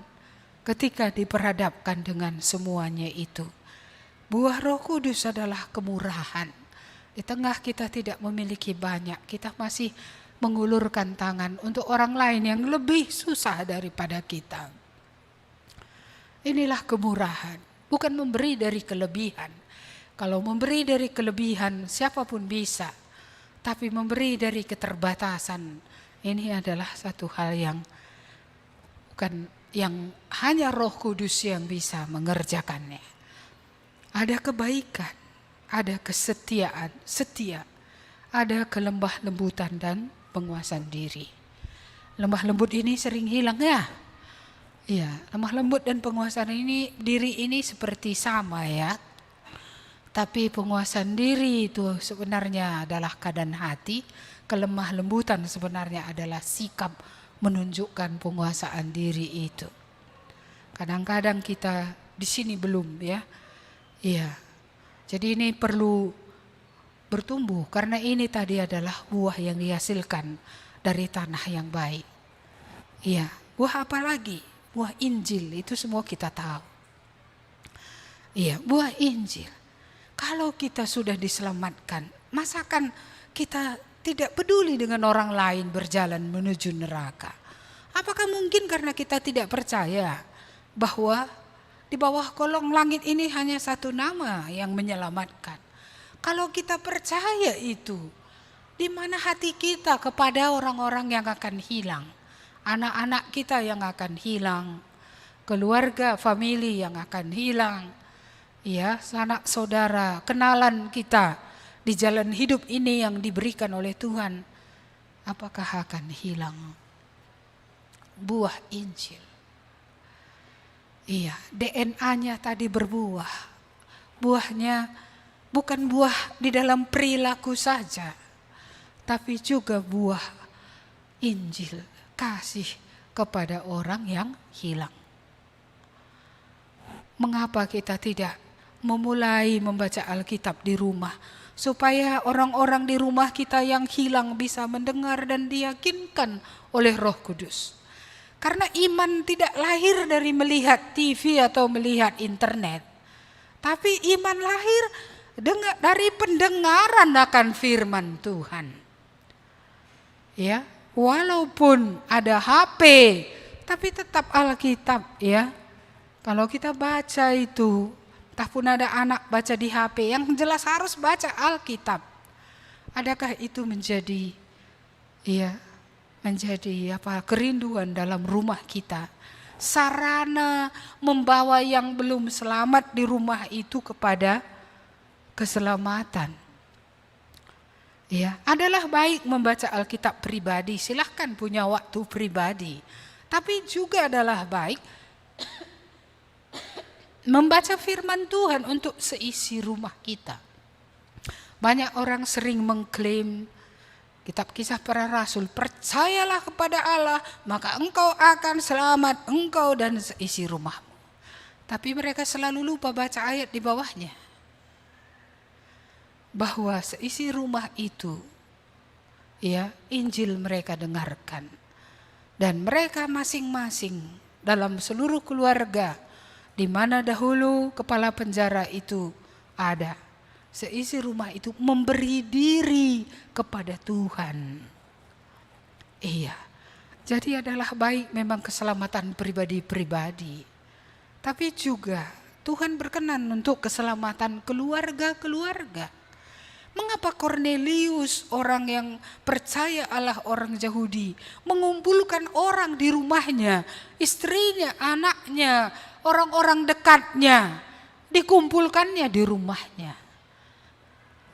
ketika diperhadapkan dengan semuanya itu. Buah Roh Kudus adalah kemurahan. Di tengah kita tidak memiliki banyak, kita masih mengulurkan tangan untuk orang lain yang lebih susah daripada kita. Inilah kemurahan, bukan memberi dari kelebihan. Kalau memberi dari kelebihan siapapun bisa, tapi memberi dari keterbatasan, ini adalah satu hal yang bukan, yang hanya Roh Kudus yang bisa mengerjakannya. Ada kebaikan, ada kesetiaan, setia, ada kelembah lembutan dan penguasaan diri. Lembah lembut ini sering hilang ya. Iya, lemah lembut dan penguasaan diri ini seperti sama ya. Tapi penguasaan diri itu sebenarnya adalah keadaan hati, kelemah lembutan sebenarnya adalah sikap menunjukkan penguasaan diri itu. Kadang-kadang kita di sini belum ya. Iya. Jadi ini perlu bertumbuh karena ini tadi adalah buah yang dihasilkan dari tanah yang baik. Iya, buah apa lagi? Buah Injil, itu semua kita tahu. Iya, buah Injil. Kalau kita sudah diselamatkan, masakan kita tidak peduli dengan orang lain berjalan menuju neraka? Apakah mungkin karena kita tidak percaya bahwa di bawah kolong langit ini hanya satu nama yang menyelamatkan? Kalau kita percaya itu, di mana hati kita kepada orang-orang yang akan hilang? Anak-anak kita yang akan hilang, keluarga, famili yang akan hilang, ya, sanak saudara, kenalan kita di jalan hidup ini yang diberikan oleh Tuhan, apakah akan hilang? Buah Injil. Iya, DNA-nya tadi berbuah. Buahnya bukan buah di dalam perilaku saja, tapi juga buah Injil. Kasih kepada orang yang hilang. Mengapa kita tidak memulai membaca Alkitab di rumah, supaya orang-orang di rumah kita yang hilang bisa mendengar dan diyakinkan oleh Roh Kudus? Karena iman tidak lahir dari melihat TV atau melihat internet, tapi iman lahir dari pendengaran akan firman Tuhan. Ya. Walaupun ada HP, tapi tetap Alkitab ya. Kalau kita baca itu, entah pun ada anak baca di HP, yang jelas harus baca Alkitab. Adakah itu menjadi kerinduan dalam rumah kita? Sarana membawa yang belum selamat di rumah itu kepada keselamatan. Ya, adalah baik membaca Alkitab pribadi, silahkan punya waktu pribadi. Tapi juga adalah baik membaca firman Tuhan untuk seisi rumah kita. Banyak orang sering mengklaim kitab Kisah Para Rasul, percayalah kepada Allah, maka engkau akan selamat, engkau dan seisi rumahmu. Tapi mereka selalu lupa baca ayat di bawahnya. Bahwa seisi rumah itu, ya, Injil mereka dengarkan. Dan mereka masing-masing dalam seluruh keluarga, di mana dahulu kepala penjara itu ada, seisi rumah itu memberi diri kepada Tuhan. Iya, jadi adalah baik memang keselamatan pribadi-pribadi, tapi juga Tuhan berkenan untuk keselamatan keluarga-keluarga. Mengapa Kornelius, orang yang percaya Allah, orang Yahudi, mengumpulkan orang di rumahnya, istrinya, anaknya, orang-orang dekatnya, dikumpulkannya di rumahnya.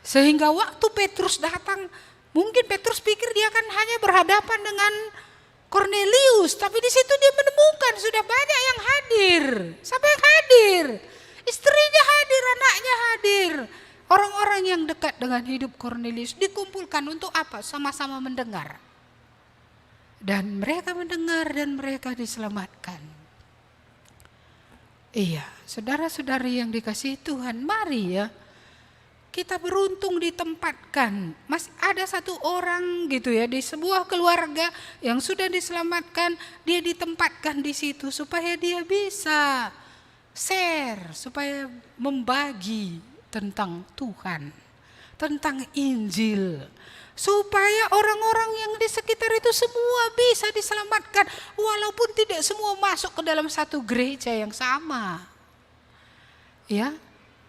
Sehingga waktu Petrus datang, mungkin Petrus pikir dia akan hanya berhadapan dengan Kornelius, tapi di situ dia menemukan sudah banyak yang hadir. Siapa yang hadir? Istrinya hadir, anaknya hadir. Orang-orang yang dekat dengan hidup Kornelius dikumpulkan untuk apa? Sama-sama mendengar. Dan mereka mendengar dan mereka diselamatkan. Iya, saudara-saudari yang dikasihi Tuhan, mari ya. Kita beruntung ditempatkan. Masih ada satu orang gitu ya di sebuah keluarga yang sudah diselamatkan, dia ditempatkan di situ supaya dia bisa share, supaya membagi tentang Tuhan, tentang Injil, supaya orang-orang yang di sekitar itu semua bisa diselamatkan, walaupun tidak semua masuk ke dalam satu gereja yang sama. Ya.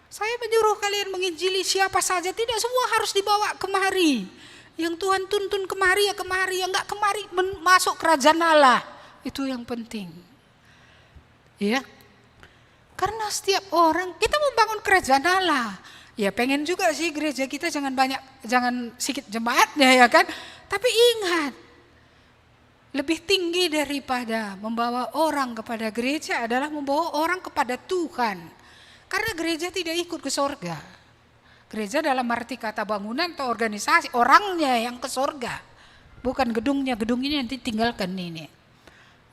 Saya menyuruh kalian menginjili siapa saja, tidak semua harus dibawa kemari. Yang Tuhan tuntun kemari ya kemari, yang enggak kemari masuk kerajaan Allah. Itu yang penting. Ya. Karena setiap orang, kita membangun kerajaan Allah. Ya pengen juga sih gereja kita jangan sedikit jemaatnya ya kan. Tapi ingat, lebih tinggi daripada membawa orang kepada gereja adalah membawa orang kepada Tuhan. Karena gereja tidak ikut ke sorga. Gereja dalam arti kata bangunan atau organisasi, orangnya yang ke sorga. Bukan gedungnya, gedung ini nanti tinggalkan ini.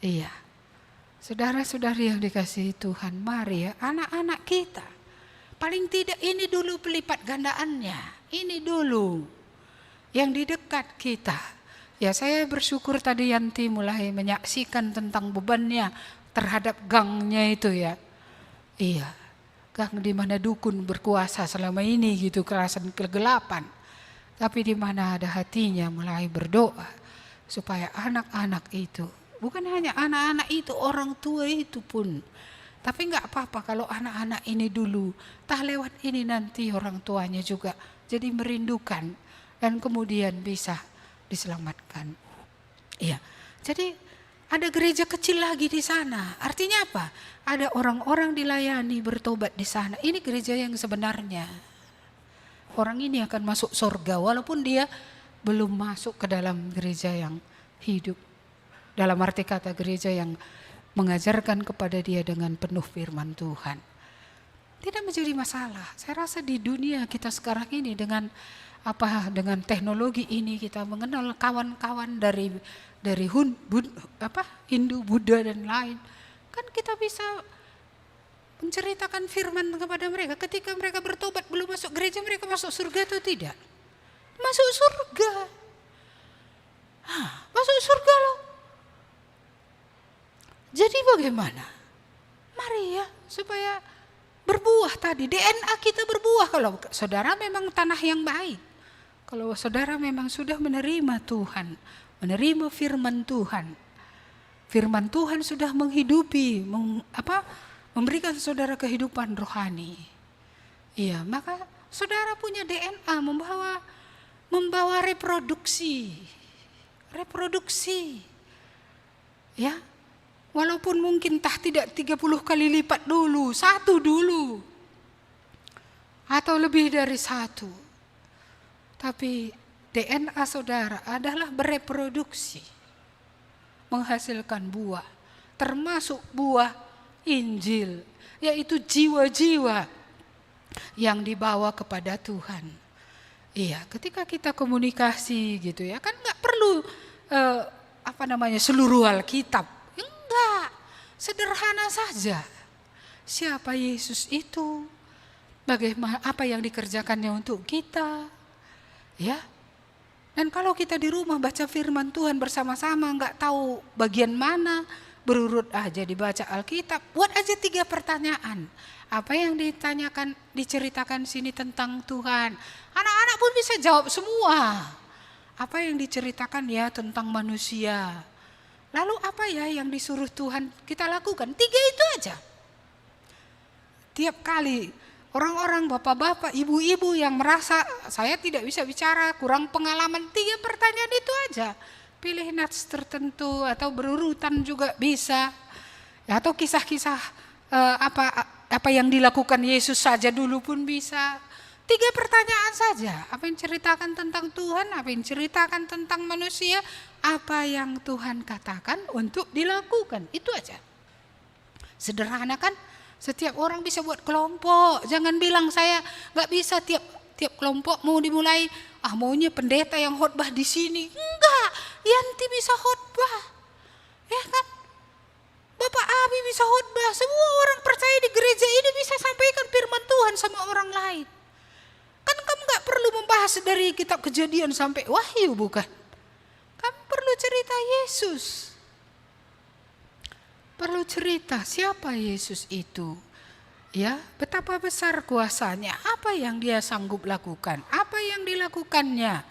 Iya. Saudara-saudari yang dikasihi Tuhan, mari ya anak-anak kita. Paling tidak ini dulu pelipat gandaannya. Ini dulu yang di dekat kita. Ya saya bersyukur tadi Yanti mulai menyaksikan tentang bebannya terhadap gangnya itu ya. Iya. Gang di mana dukun berkuasa selama ini gitu, kerasan kegelapan. Tapi di mana ada hatinya mulai berdoa supaya anak-anak itu, bukan hanya anak-anak itu, orang tua itu pun. Tapi enggak apa-apa kalau anak-anak ini dulu, tah lewat ini nanti orang tuanya juga jadi merindukan dan kemudian bisa diselamatkan. Iya. Jadi ada gereja kecil lagi di sana. Artinya apa? Ada orang-orang dilayani bertobat di sana. Ini gereja yang sebenarnya. Orang ini akan masuk surga walaupun dia belum masuk ke dalam gereja yang hidup. Dalam arti kata gereja yang mengajarkan kepada dia dengan penuh firman Tuhan. Tidak menjadi masalah. Saya rasa di dunia kita sekarang ini dengan teknologi ini kita mengenal kawan-kawan dari Hindu, Buddha dan lain. Kan kita bisa menceritakan firman kepada mereka. Ketika mereka bertobat belum masuk gereja, mereka masuk surga atau tidak? Masuk surga. Masuk surga loh. Jadi bagaimana? Mari ya supaya berbuah tadi. DNA kita berbuah kalau saudara memang tanah yang baik. Kalau saudara memang sudah menerima Tuhan, menerima firman Tuhan. Firman Tuhan sudah menghidupi, memberikan saudara kehidupan rohani. Iya, maka saudara punya DNA membawa reproduksi. Ya. Walaupun mungkin tidak 30 kali lipat dulu, 1 dulu. Atau lebih dari 1. Tapi DNA saudara adalah bereproduksi, menghasilkan buah, termasuk buah Injil, yaitu jiwa-jiwa yang dibawa kepada Tuhan. Iya, ketika kita komunikasi gitu ya, kan nggak perlu seluruh Alkitab, enggak, sederhana saja. Siapa Yesus itu? Bagaimana apa yang dikerjakannya untuk kita? Ya, dan kalau kita di rumah baca firman Tuhan bersama-sama nggak tahu bagian mana, berurut aja dibaca Alkitab, buat aja 3 pertanyaan. Apa yang diceritakan sini tentang Tuhan? Anak-anak pun bisa jawab semua. Apa yang diceritakan ya tentang manusia? Lalu apa ya yang disuruh Tuhan kita lakukan? 3 itu aja. Tiap kali orang-orang, bapak-bapak, ibu-ibu yang merasa saya tidak bisa bicara, kurang pengalaman, 3 pertanyaan itu aja. Pilih nats tertentu atau berurutan juga bisa. Atau kisah-kisah apa yang dilakukan Yesus saja dulu pun bisa. 3 pertanyaan saja. Apa yang ceritakan tentang Tuhan, apa yang ceritakan tentang manusia, apa yang Tuhan katakan untuk dilakukan. Itu aja. Sederhana kan? Setiap orang bisa buat kelompok. Jangan bilang saya nggak bisa tiap kelompok mau dimulai. Maunya pendeta yang khotbah di sini. Enggak, Yanti bisa khotbah. Ya kan? Bapak Abi bisa khotbah. Semua orang percaya di gereja ini bisa sampaikan firman Tuhan sama orang lain. Kan kamu nggak perlu membahas dari kitab Kejadian sampai Wahyu, bukan? Kamu perlu cerita Yesus. Perlu cerita siapa Yesus itu. Ya, betapa besar kuasanya, apa yang dia sanggup lakukan, apa yang dilakukannya,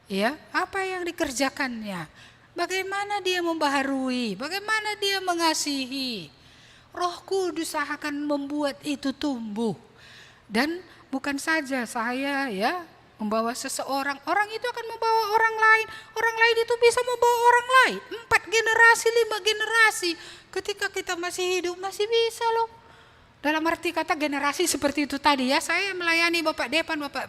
ya, apa yang dikerjakannya, bagaimana dia membaharui, bagaimana dia mengasihi. Roh Kudus akan membuat itu tumbuh. Dan bukan saja saya ya membawa seseorang, orang itu akan membawa orang lain itu bisa membawa orang lain. 4 generasi, 5 generasi, ketika kita masih hidup masih bisa loh. Dalam arti kata generasi seperti itu tadi ya, saya melayani Bapak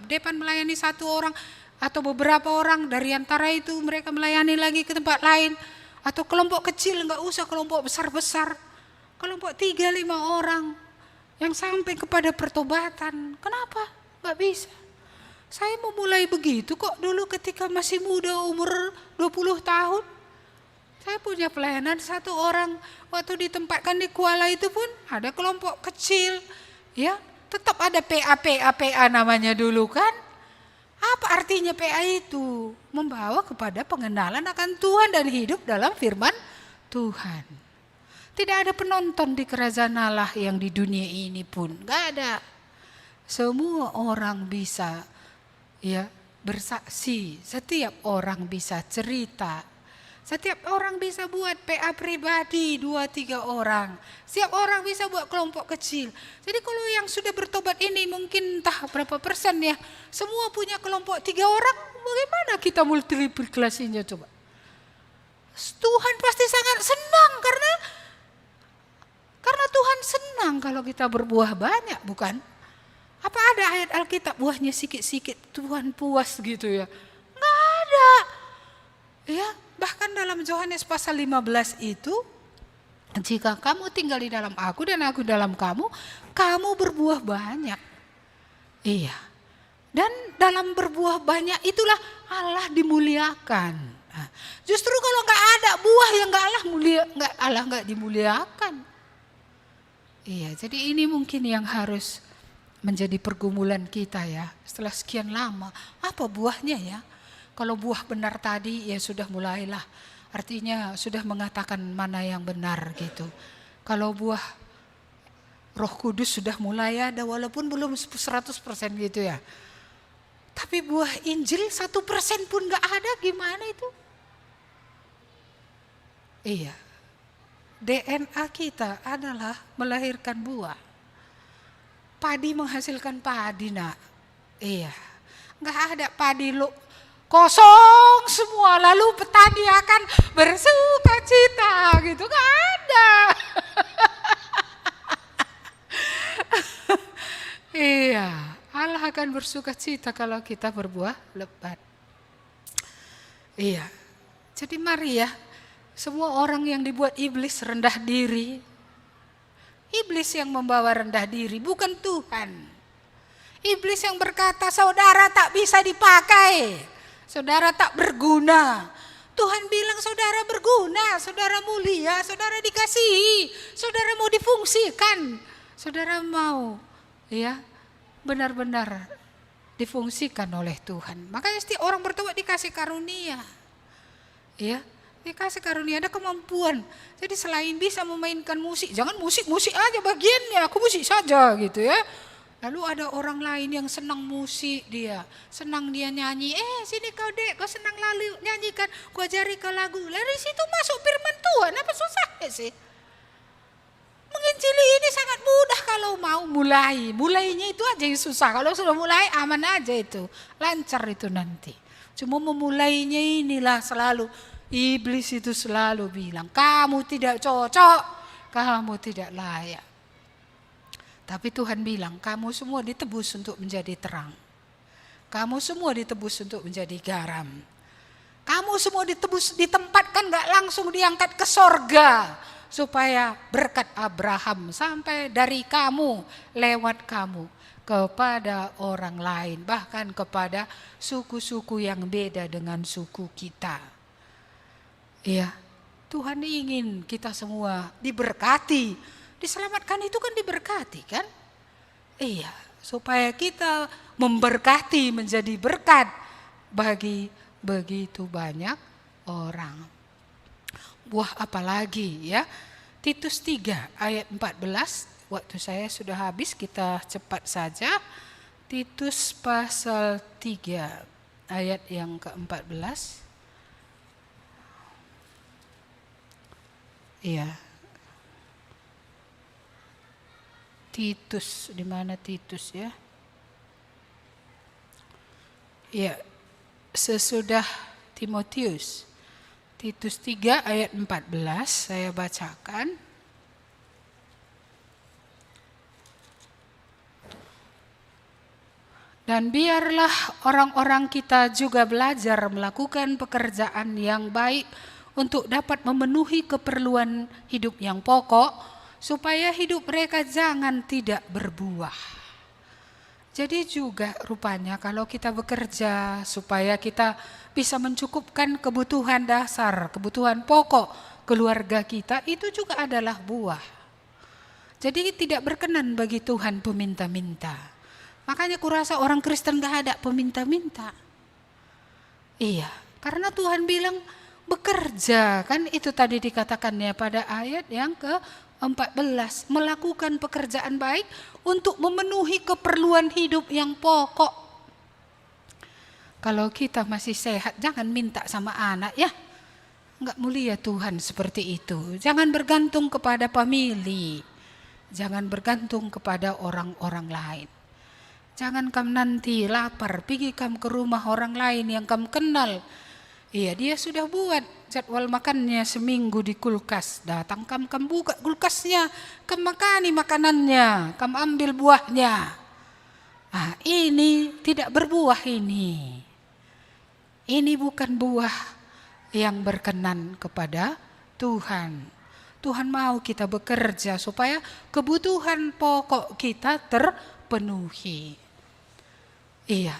Depan melayani 1 orang atau beberapa orang, dari antara itu mereka melayani lagi ke tempat lain. Atau kelompok kecil, enggak usah kelompok besar-besar, kelompok 3-5 orang yang sampai kepada pertobatan. Kenapa? Enggak bisa. Saya memulai begitu kok dulu ketika masih muda, umur 20 tahun. Saya punya pelayanan 1 orang, waktu ditempatkan di Kuala itu pun ada kelompok kecil, ya tetap ada PA namanya dulu kan. Apa artinya PA itu? Membawa kepada pengenalan akan Tuhan dan hidup dalam firman Tuhan. Tidak ada penonton di kerajaan Allah yang di dunia ini pun, gak ada. Semua orang bisa ya bersaksi, setiap orang bisa cerita. Setiap orang bisa buat PA pribadi 2-3 orang. Setiap orang bisa buat kelompok kecil. Jadi kalau yang sudah bertobat ini mungkin entah berapa persen ya, semua punya kelompok 3 orang, bagaimana kita multiplikasinya coba? Tuhan pasti sangat senang karena Tuhan senang kalau kita berbuah banyak, bukan? Apa ada ayat Alkitab buahnya sikit-sikit Tuhan puas gitu ya? Nggak ada. Ya, bahkan dalam Yohanes pasal 15 itu, jika kamu tinggal di dalam aku dan aku dalam kamu, kamu berbuah banyak. Iya. Dan dalam berbuah banyak itulah Allah dimuliakan. Nah, justru kalau nggak ada buah yang Allah nggak dimuliakan. Iya, jadi ini mungkin yang harus menjadi pergumulan kita ya. Setelah sekian lama, apa buahnya ya? Kalau buah benar tadi ya sudah mulailah. Artinya sudah mengatakan mana yang benar gitu. Kalau buah Roh Kudus sudah mulai ada walaupun belum 100% gitu ya. Tapi buah Injil 1% pun gak ada, gimana itu? Iya. DNA kita adalah melahirkan buah. Padi menghasilkan padi nak. Iya. Gak ada padi kosong semua lalu petani akan bersuka cita gitu, gak ada. Iya, Allah akan bersuka cita kalau kita berbuah lebat. Iya, jadi mari ya, semua orang yang dibuat iblis rendah diri, iblis yang membawa rendah diri, bukan Tuhan. Iblis yang berkata saudara tak bisa dipakai, saudara tak berguna. Tuhan bilang saudara berguna, saudara mulia, saudara dikasihi, saudara mau difungsikan, saudara mau ya benar-benar difungsikan oleh Tuhan. Makanya setiap orang bertobat dikasih karunia, ya dikasih karunia, ada kemampuan. Jadi selain bisa memainkan musik, jangan musik aja bagiannya, aku musik saja gitu ya. Lalu ada orang lain yang senang musik, dia senang dia nyanyi. Sini kau dek, kau senang lalu nyanyikan, kau ajari kau lagu. Dari situ masuk firman Tuhan, apa susahnya sih? Menginjili ini sangat mudah kalau mau mulai. Mulainya itu aja yang susah. Kalau sudah mulai aman aja itu, lancar itu nanti. Cuma memulainya inilah selalu iblis itu selalu bilang, kamu tidak cocok, kamu tidak layak. Tapi Tuhan bilang, kamu semua ditebus untuk menjadi terang. Kamu semua ditebus untuk menjadi garam. Kamu semua ditebus, ditempatkan, gak langsung diangkat ke sorga. Supaya berkat Abraham sampai dari kamu, lewat kamu, kepada orang lain. Bahkan kepada suku-suku yang beda dengan suku kita. Iya, Tuhan ingin kita semua diberkati. Diselamatkan itu kan diberkati kan? Iya, supaya kita memberkati, menjadi berkat bagi begitu banyak orang. Buah apa lagi ya? Titus 3 ayat 14. Waktu saya sudah habis, kita cepat saja. Titus pasal 3 ayat yang ke-14. Iya. Titus, di mana Titus ya? Ya, sesudah Timotius. Titus 3 ayat 14 saya bacakan. Dan biarlah orang-orang kita juga belajar melakukan pekerjaan yang baik untuk dapat memenuhi keperluan hidup yang pokok, supaya hidup mereka jangan tidak berbuah. Jadi juga rupanya kalau kita bekerja supaya kita bisa mencukupkan kebutuhan dasar, kebutuhan pokok keluarga kita, itu juga adalah buah. Jadi tidak berkenan bagi Tuhan peminta-minta. Makanya kurasa orang Kristen gak ada peminta-minta. Iya, karena Tuhan bilang bekerja, kan itu tadi dikatakannya pada ayat yang ke-14, melakukan pekerjaan baik untuk memenuhi keperluan hidup yang pokok. Kalau kita masih sehat, jangan minta sama anak ya. Enggak mulia Tuhan seperti itu. Jangan bergantung kepada pemilih. Jangan bergantung kepada orang-orang lain. Jangan kamu nanti lapar, pergi kamu ke rumah orang lain yang kamu kenal. Iya, dia sudah buat jadwal makannya seminggu di kulkas. Datang kamu buka kulkasnya, kamu makani makanannya, kamu ambil buahnya. Nah, ini tidak berbuah ini. Ini bukan buah yang berkenan kepada Tuhan. Tuhan mau kita bekerja supaya kebutuhan pokok kita terpenuhi. Iya,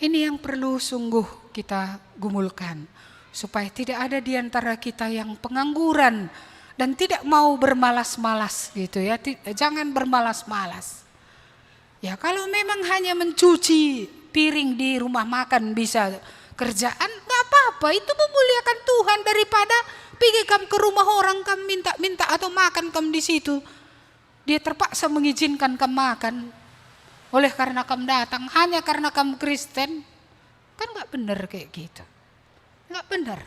ini yang perlu sungguh kita gumulkan. Supaya tidak ada di antara kita yang pengangguran dan tidak mau bermalas-malas gitu ya. Jangan bermalas-malas. Ya kalau memang hanya mencuci piring di rumah makan bisa kerjaan, gak apa-apa. Itu memuliakan Tuhan daripada pergi kamu ke rumah orang kamu minta-minta atau makan kamu di situ. Dia terpaksa mengizinkan kamu makan. Oleh karena kamu datang, hanya karena kamu Kristen, kan gak benar kayak gitu. Gak benar.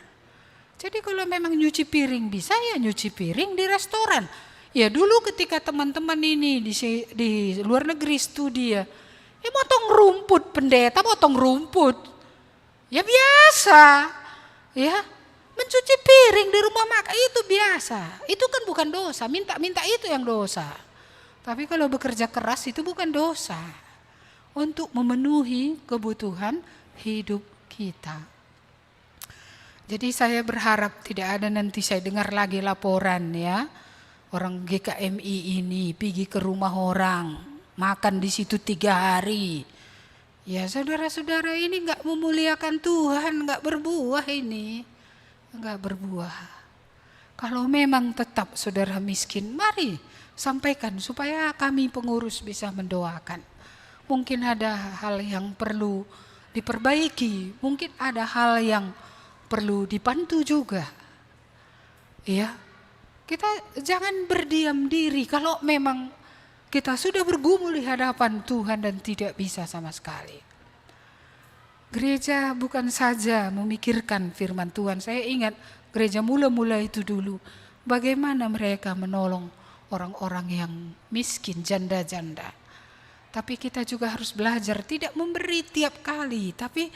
Jadi kalau memang nyuci piring bisa, ya nyuci piring di restoran. Ya dulu ketika teman-teman ini di luar negeri studi ya motong rumput, pendeta motong rumput. Ya biasa. Ya, mencuci piring di rumah makan itu biasa. Itu kan bukan dosa, minta-minta itu yang dosa. Tapi kalau bekerja keras itu bukan dosa. Untuk memenuhi kebutuhan hidup kita. Jadi saya berharap tidak ada nanti saya dengar lagi laporan ya. Orang GKMI ini pergi ke rumah orang. Makan di situ 3 hari. Ya saudara-saudara, ini gak memuliakan Tuhan, gak berbuah ini. Gak berbuah. Kalau memang tetap saudara miskin, mari sampaikan supaya kami pengurus bisa mendoakan. Mungkin ada hal yang perlu diperbaiki, mungkin ada hal yang perlu dibantu juga. Ya, kita jangan berdiam diri kalau memang kita sudah bergumul di hadapan Tuhan dan tidak bisa sama sekali. Gereja bukan saja memikirkan firman Tuhan. Saya ingat gereja mula-mula itu dulu, bagaimana mereka menolong orang-orang yang miskin, janda-janda. Tapi kita juga harus belajar tidak memberi tiap kali, tapi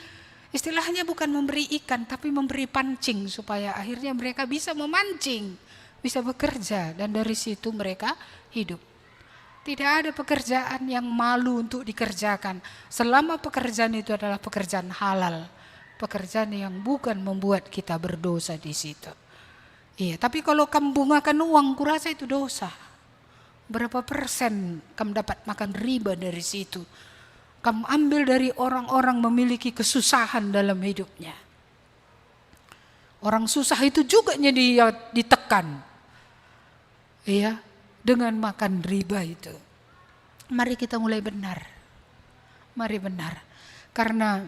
istilahnya bukan memberi ikan, tapi memberi pancing supaya akhirnya mereka bisa memancing, bisa bekerja dan dari situ mereka hidup. Tidak ada pekerjaan yang malu untuk dikerjakan. Selama pekerjaan itu adalah pekerjaan halal. Pekerjaan yang bukan membuat kita berdosa di situ. Iya, tapi kalau kamu bungakan uang, kurasa itu dosa. Berapa persen kamu dapat makan riba dari situ? Kamu ambil dari orang-orang memiliki kesusahan dalam hidupnya. Orang susah itu juga dia ditekan. Iya, dengan makan riba itu. Mari kita mulai benar. Mari benar. Karena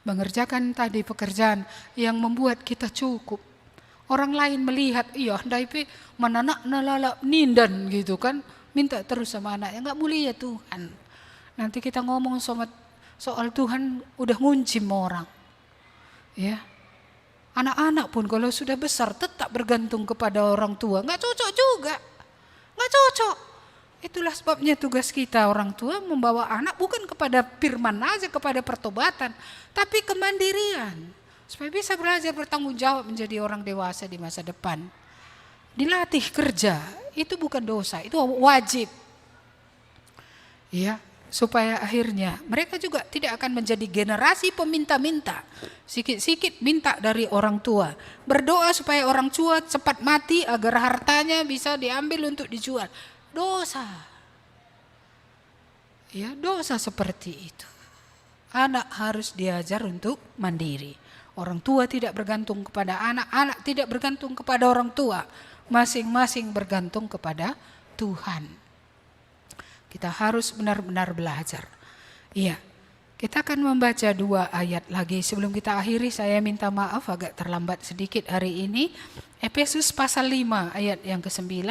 mengerjakan tadi pekerjaan yang membuat kita cukup. Orang lain melihat, iya daipe mananak nalalap nindan gitu kan. Minta terus sama anaknya, enggak mulia Tuhan. Nanti kita ngomong soal Tuhan udah nguncim orang. Ya. Anak-anak pun kalau sudah besar tetap bergantung kepada orang tua. Enggak cocok juga. Enggak cocok. Itulah sebabnya tugas kita orang tua membawa anak bukan kepada firman aja, kepada pertobatan. Tapi kemandirian. Supaya bisa belajar bertanggung jawab menjadi orang dewasa di masa depan. Dilatih kerja, itu bukan dosa, itu wajib. Ya, supaya akhirnya mereka juga tidak akan menjadi generasi peminta-minta. Sikit-sikit minta dari orang tua. Berdoa supaya orang tua cepat mati agar hartanya bisa diambil untuk dijual. Dosa. Ya, dosa seperti itu. Anak harus diajar untuk mandiri. Orang tua tidak bergantung kepada anak, anak tidak bergantung kepada orang tua. Masing-masing bergantung kepada Tuhan. Kita harus benar-benar belajar. Iya, kita akan membaca 2 ayat lagi. Sebelum kita akhiri, saya minta maaf agak terlambat sedikit hari ini. Efesus pasal 5 ayat yang ke-9.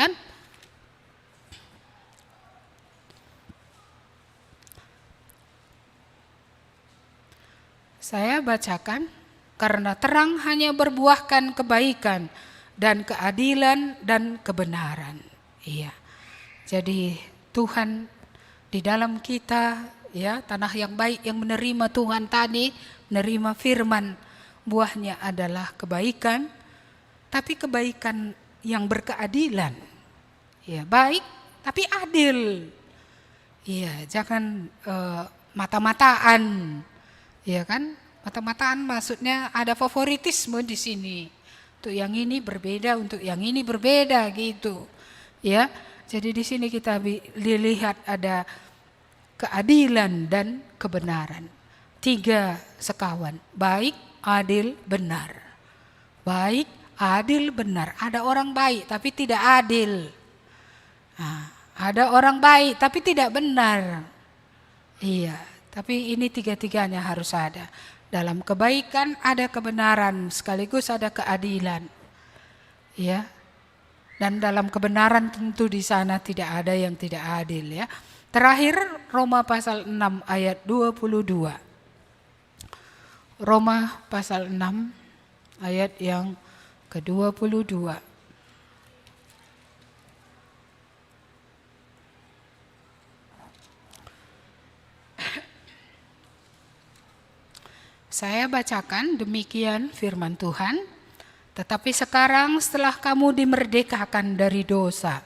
Saya bacakan, karena terang hanya berbuahkan kebaikan dan keadilan dan kebenaran. Iya. Jadi Tuhan di dalam kita, ya, tanah yang baik yang menerima Tuhan tadi, menerima firman, buahnya adalah kebaikan, tapi kebaikan yang berkeadilan. Ya, baik tapi adil. Iya, jangan mata-mataan. Ya kan? Mata-mataan maksudnya ada favoritisme di sini. Untuk yang ini berbeda, untuk yang ini berbeda gitu. Ya. Jadi di sini kita lihat ada keadilan dan kebenaran. 3 sekawan, baik, adil, benar. Baik, adil, benar. Ada orang baik tapi tidak adil. Nah, ada orang baik tapi tidak benar. Iya, tapi ini 3-tiganya harus ada. Dalam kebaikan ada kebenaran, sekaligus ada keadilan. Ya. Dan dalam kebenaran tentu di sana tidak ada yang tidak adil, ya. Terakhir Roma pasal 6 ayat 22. Roma pasal 6 ayat yang ke-22. Saya bacakan, demikian firman Tuhan. Tetapi sekarang setelah kamu dimerdekakan dari dosa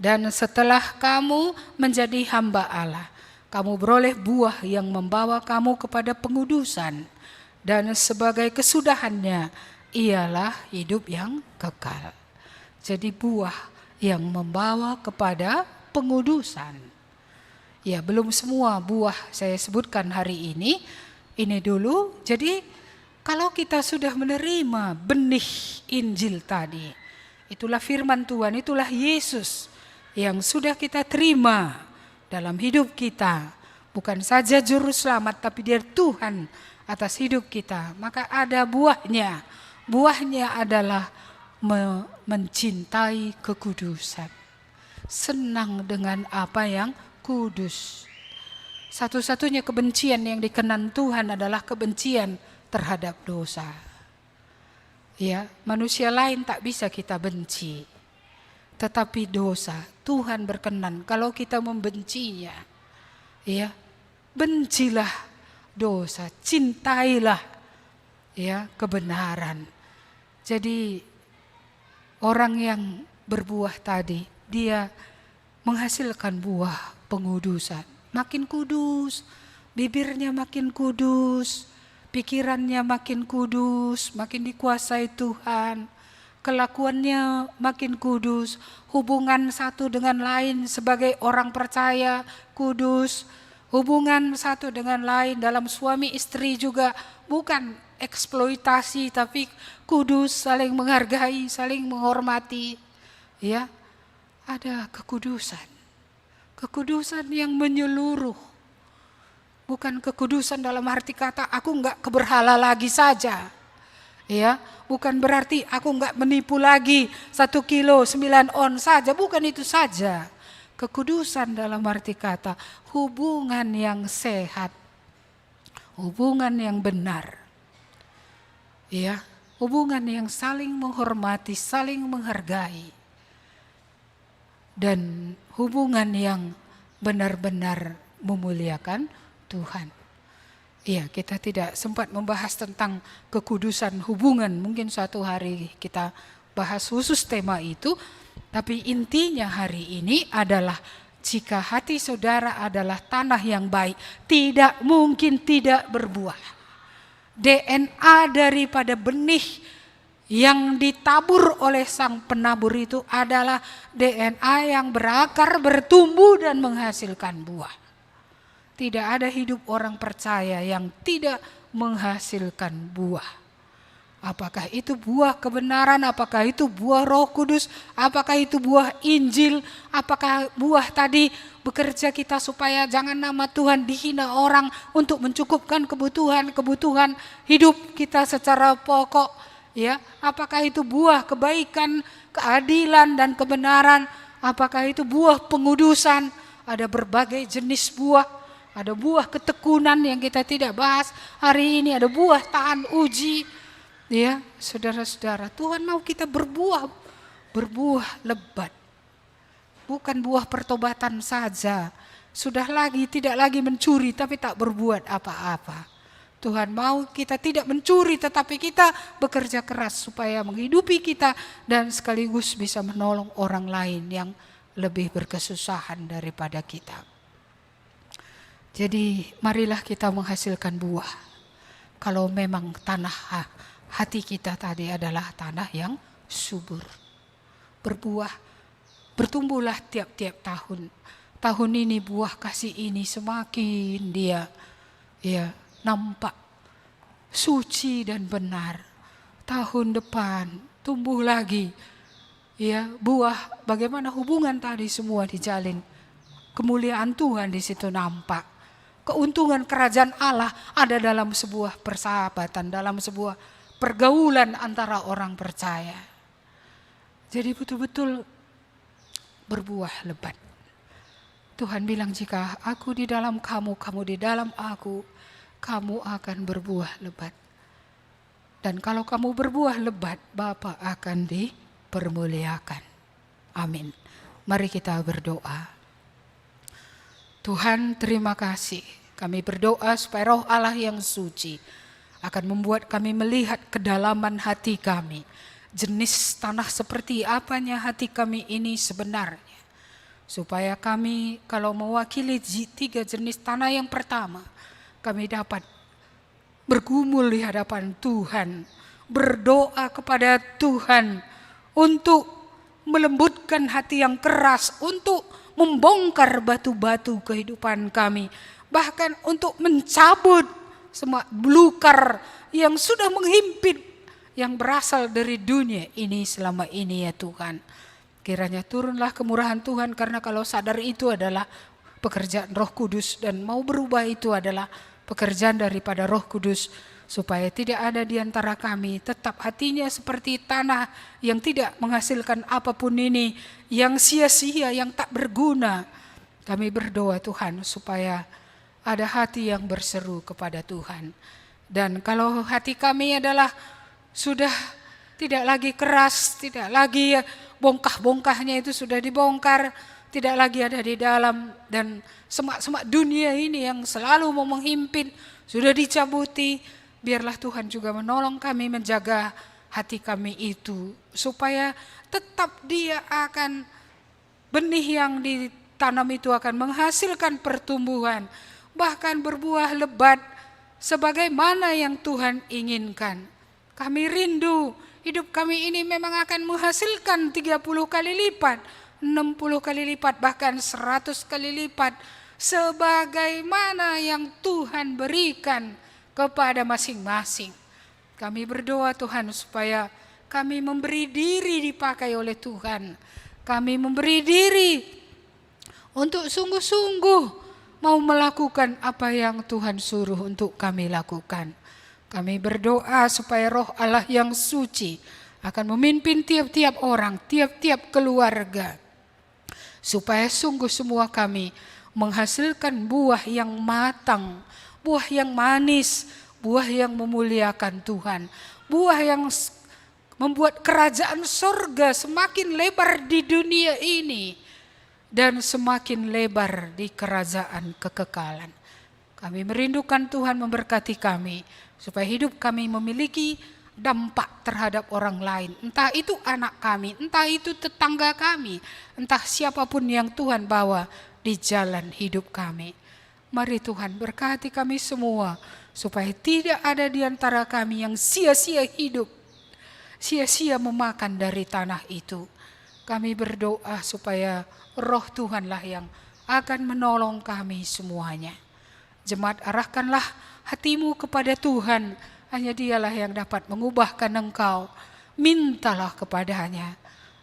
dan setelah kamu menjadi hamba Allah, kamu beroleh buah yang membawa kamu kepada pengudusan, dan sebagai kesudahannya ialah hidup yang kekal. Jadi buah yang membawa kepada pengudusan. Ya, belum semua buah saya sebutkan hari ini. Ini dulu. Jadi kalau kita sudah menerima benih Injil tadi, itulah firman Tuhan, itulah Yesus yang sudah kita terima dalam hidup kita. Bukan saja juru selamat, tapi dia Tuhan atas hidup kita. Maka ada buahnya. Buahnya adalah mencintai kekudusan. Senang dengan apa yang kudus. Satu-satunya kebencian yang dikenan Tuhan adalah kebencian terhadap dosa. Ya, manusia lain tak bisa kita benci. Tetapi dosa, Tuhan berkenan kalau kita membencinya. Ya, bencilah dosa, cintailah ya kebenaran. Jadi orang yang berbuah tadi, dia menghasilkan buah pengudusan. Makin kudus, bibirnya makin kudus, pikirannya makin kudus, makin dikuasai Tuhan. Kelakuannya makin kudus, hubungan satu dengan lain sebagai orang percaya kudus, hubungan satu dengan lain dalam suami istri juga bukan eksploitasi tapi kudus, saling menghargai, saling menghormati. Ya, ada kekudusan. Kekudusan yang menyeluruh. Bukan kekudusan dalam arti kata aku enggak keberhala lagi saja. Ya, bukan berarti aku enggak menipu lagi 1 kilo 9 on saja, bukan itu saja. Kekudusan dalam arti kata hubungan yang sehat, hubungan yang benar. Ya, hubungan yang saling menghormati, saling menghargai. Dan hubungan yang benar-benar memuliakan Tuhan. Iya, kita tidak sempat membahas tentang kekudusan hubungan. Mungkin suatu hari kita bahas khusus tema itu. Tapi intinya hari ini adalah jika hati saudara adalah tanah yang baik, tidak mungkin tidak berbuah. DNA daripada benih yang ditabur oleh sang penabur itu adalah DNA yang berakar, bertumbuh dan menghasilkan buah. Tidak ada hidup orang percaya yang tidak menghasilkan buah. Apakah itu buah kebenaran, apakah itu buah Roh Kudus, apakah itu buah Injil, apakah buah tadi bekerja kita supaya jangan nama Tuhan dihina orang untuk mencukupkan kebutuhan hidup kita secara pokok. Ya, apakah itu buah kebaikan, keadilan dan kebenaran, apakah itu buah pengudusan, ada berbagai jenis buah. Ada buah ketekunan yang kita tidak bahas hari ini, ada buah tahan uji. Ya, saudara-saudara, Tuhan mau kita berbuah lebat. Bukan buah pertobatan saja. Tidak lagi mencuri tapi tak berbuat apa-apa. Tuhan mau kita tidak mencuri tetapi kita bekerja keras supaya menghidupi kita dan sekaligus bisa menolong orang lain yang lebih berkesusahan daripada kita. Jadi marilah kita menghasilkan buah. Kalau memang tanah hati kita tadi adalah tanah yang subur. Berbuah, bertumbuhlah tiap-tiap tahun. Tahun ini buah kasih ini semakin dia nampak suci dan benar. Tahun depan tumbuh lagi. Ya, buah bagaimana hubungan tadi semua dijalin. Kemuliaan Tuhan di situ nampak. Keuntungan kerajaan Allah ada dalam sebuah persahabatan, dalam sebuah pergaulan antara orang percaya. Jadi betul-betul berbuah lebat. Tuhan bilang jika aku di dalam kamu, kamu di dalam aku, kamu akan berbuah lebat. Dan kalau kamu berbuah lebat, Bapa akan dipermuliakan. Amin. Mari kita berdoa. Tuhan, terima kasih. Kami berdoa supaya Roh Allah yang suci akan membuat kami melihat kedalaman hati kami. Jenis tanah seperti apanya hati kami ini sebenarnya. Supaya kami kalau mewakili 3 jenis tanah yang pertama, kami dapat bergumul di hadapan Tuhan. Berdoa kepada Tuhan untuk melembutkan hati yang keras, untuk membongkar batu-batu kehidupan kami. Bahkan untuk mencabut semua belukar yang sudah menghimpit yang berasal dari dunia ini selama ini ya Tuhan. Kiranya turunlah kemurahan Tuhan karena kalau sadar itu adalah pekerjaan Roh Kudus dan mau berubah itu adalah pekerjaan daripada Roh Kudus. Supaya tidak ada di antara kami tetap hatinya seperti tanah yang tidak menghasilkan apapun ini, yang sia-sia, yang tak berguna. Kami berdoa Tuhan supaya ada hati yang berseru kepada Tuhan. Dan kalau hati kami adalah sudah tidak lagi keras, tidak lagi bongkah-bongkahnya itu sudah dibongkar, tidak lagi ada di dalam, dan semak-semak dunia ini yang selalu mau menghimpit sudah dicabuti. Biarlah Tuhan juga menolong kami menjaga hati kami itu supaya tetap dia akan benih yang ditanam itu akan menghasilkan pertumbuhan, bahkan berbuah lebat sebagaimana yang Tuhan inginkan. Kami rindu hidup kami ini memang akan menghasilkan 30 kali lipat, 60 kali lipat, bahkan 100 kali lipat, sebagaimana yang Tuhan berikan kepada masing-masing. Kami berdoa Tuhan supaya kami memberi diri dipakai oleh Tuhan. Kami memberi diri untuk sungguh-sungguh mau melakukan apa yang Tuhan suruh untuk kami lakukan. Kami berdoa supaya Roh Allah yang suci akan memimpin tiap-tiap orang, tiap-tiap keluarga, supaya sungguh semua kami menghasilkan buah yang matang, buah yang manis, buah yang memuliakan Tuhan, buah yang membuat kerajaan sorga semakin lebar di dunia ini dan semakin lebar di kerajaan kekekalan. Kami merindukan Tuhan memberkati kami, supaya hidup kami memiliki dampak terhadap orang lain. Entah itu anak kami, entah itu tetangga kami, entah siapapun yang Tuhan bawa di jalan hidup kami. Mari Tuhan berkati kami semua, supaya tidak ada di antara kami yang sia-sia hidup, sia-sia memakan dari tanah itu. Kami berdoa supaya Roh Tuhanlah yang akan menolong kami semuanya. Jemaat, arahkanlah hatimu kepada Tuhan, hanya Dialah yang dapat mengubahkan engkau. Mintalah kepadanya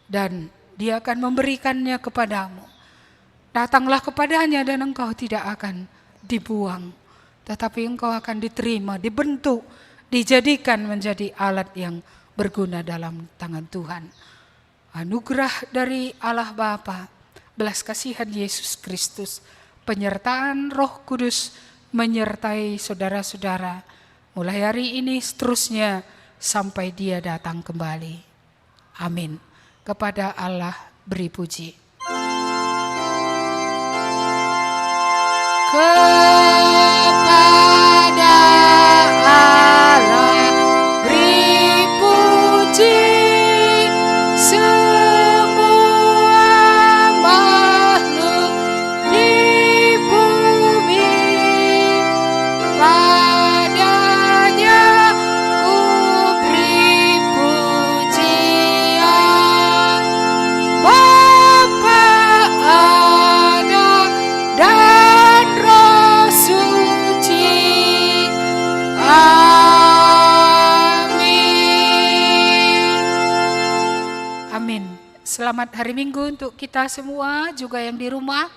dan Dia akan memberikannya kepadamu. Datanglah kepadanya dan engkau tidak akan dibuang, tetapi engkau akan diterima, dibentuk, dijadikan menjadi alat yang berguna dalam tangan Tuhan. Anugerah dari Allah Bapa, belas kasihan Yesus Kristus, penyertaan Roh Kudus menyertai saudara-saudara mulai hari ini seterusnya sampai Dia datang kembali. Amin. Kepada Allah beri puji. Kepada Allah beri puji, semua makhluk di bumi. Padanya ku beri pujian. Bapa, Anak, dan Roh Suci. Amin. Amin. Selamat hari Minggu untuk kita semua, juga yang di rumah.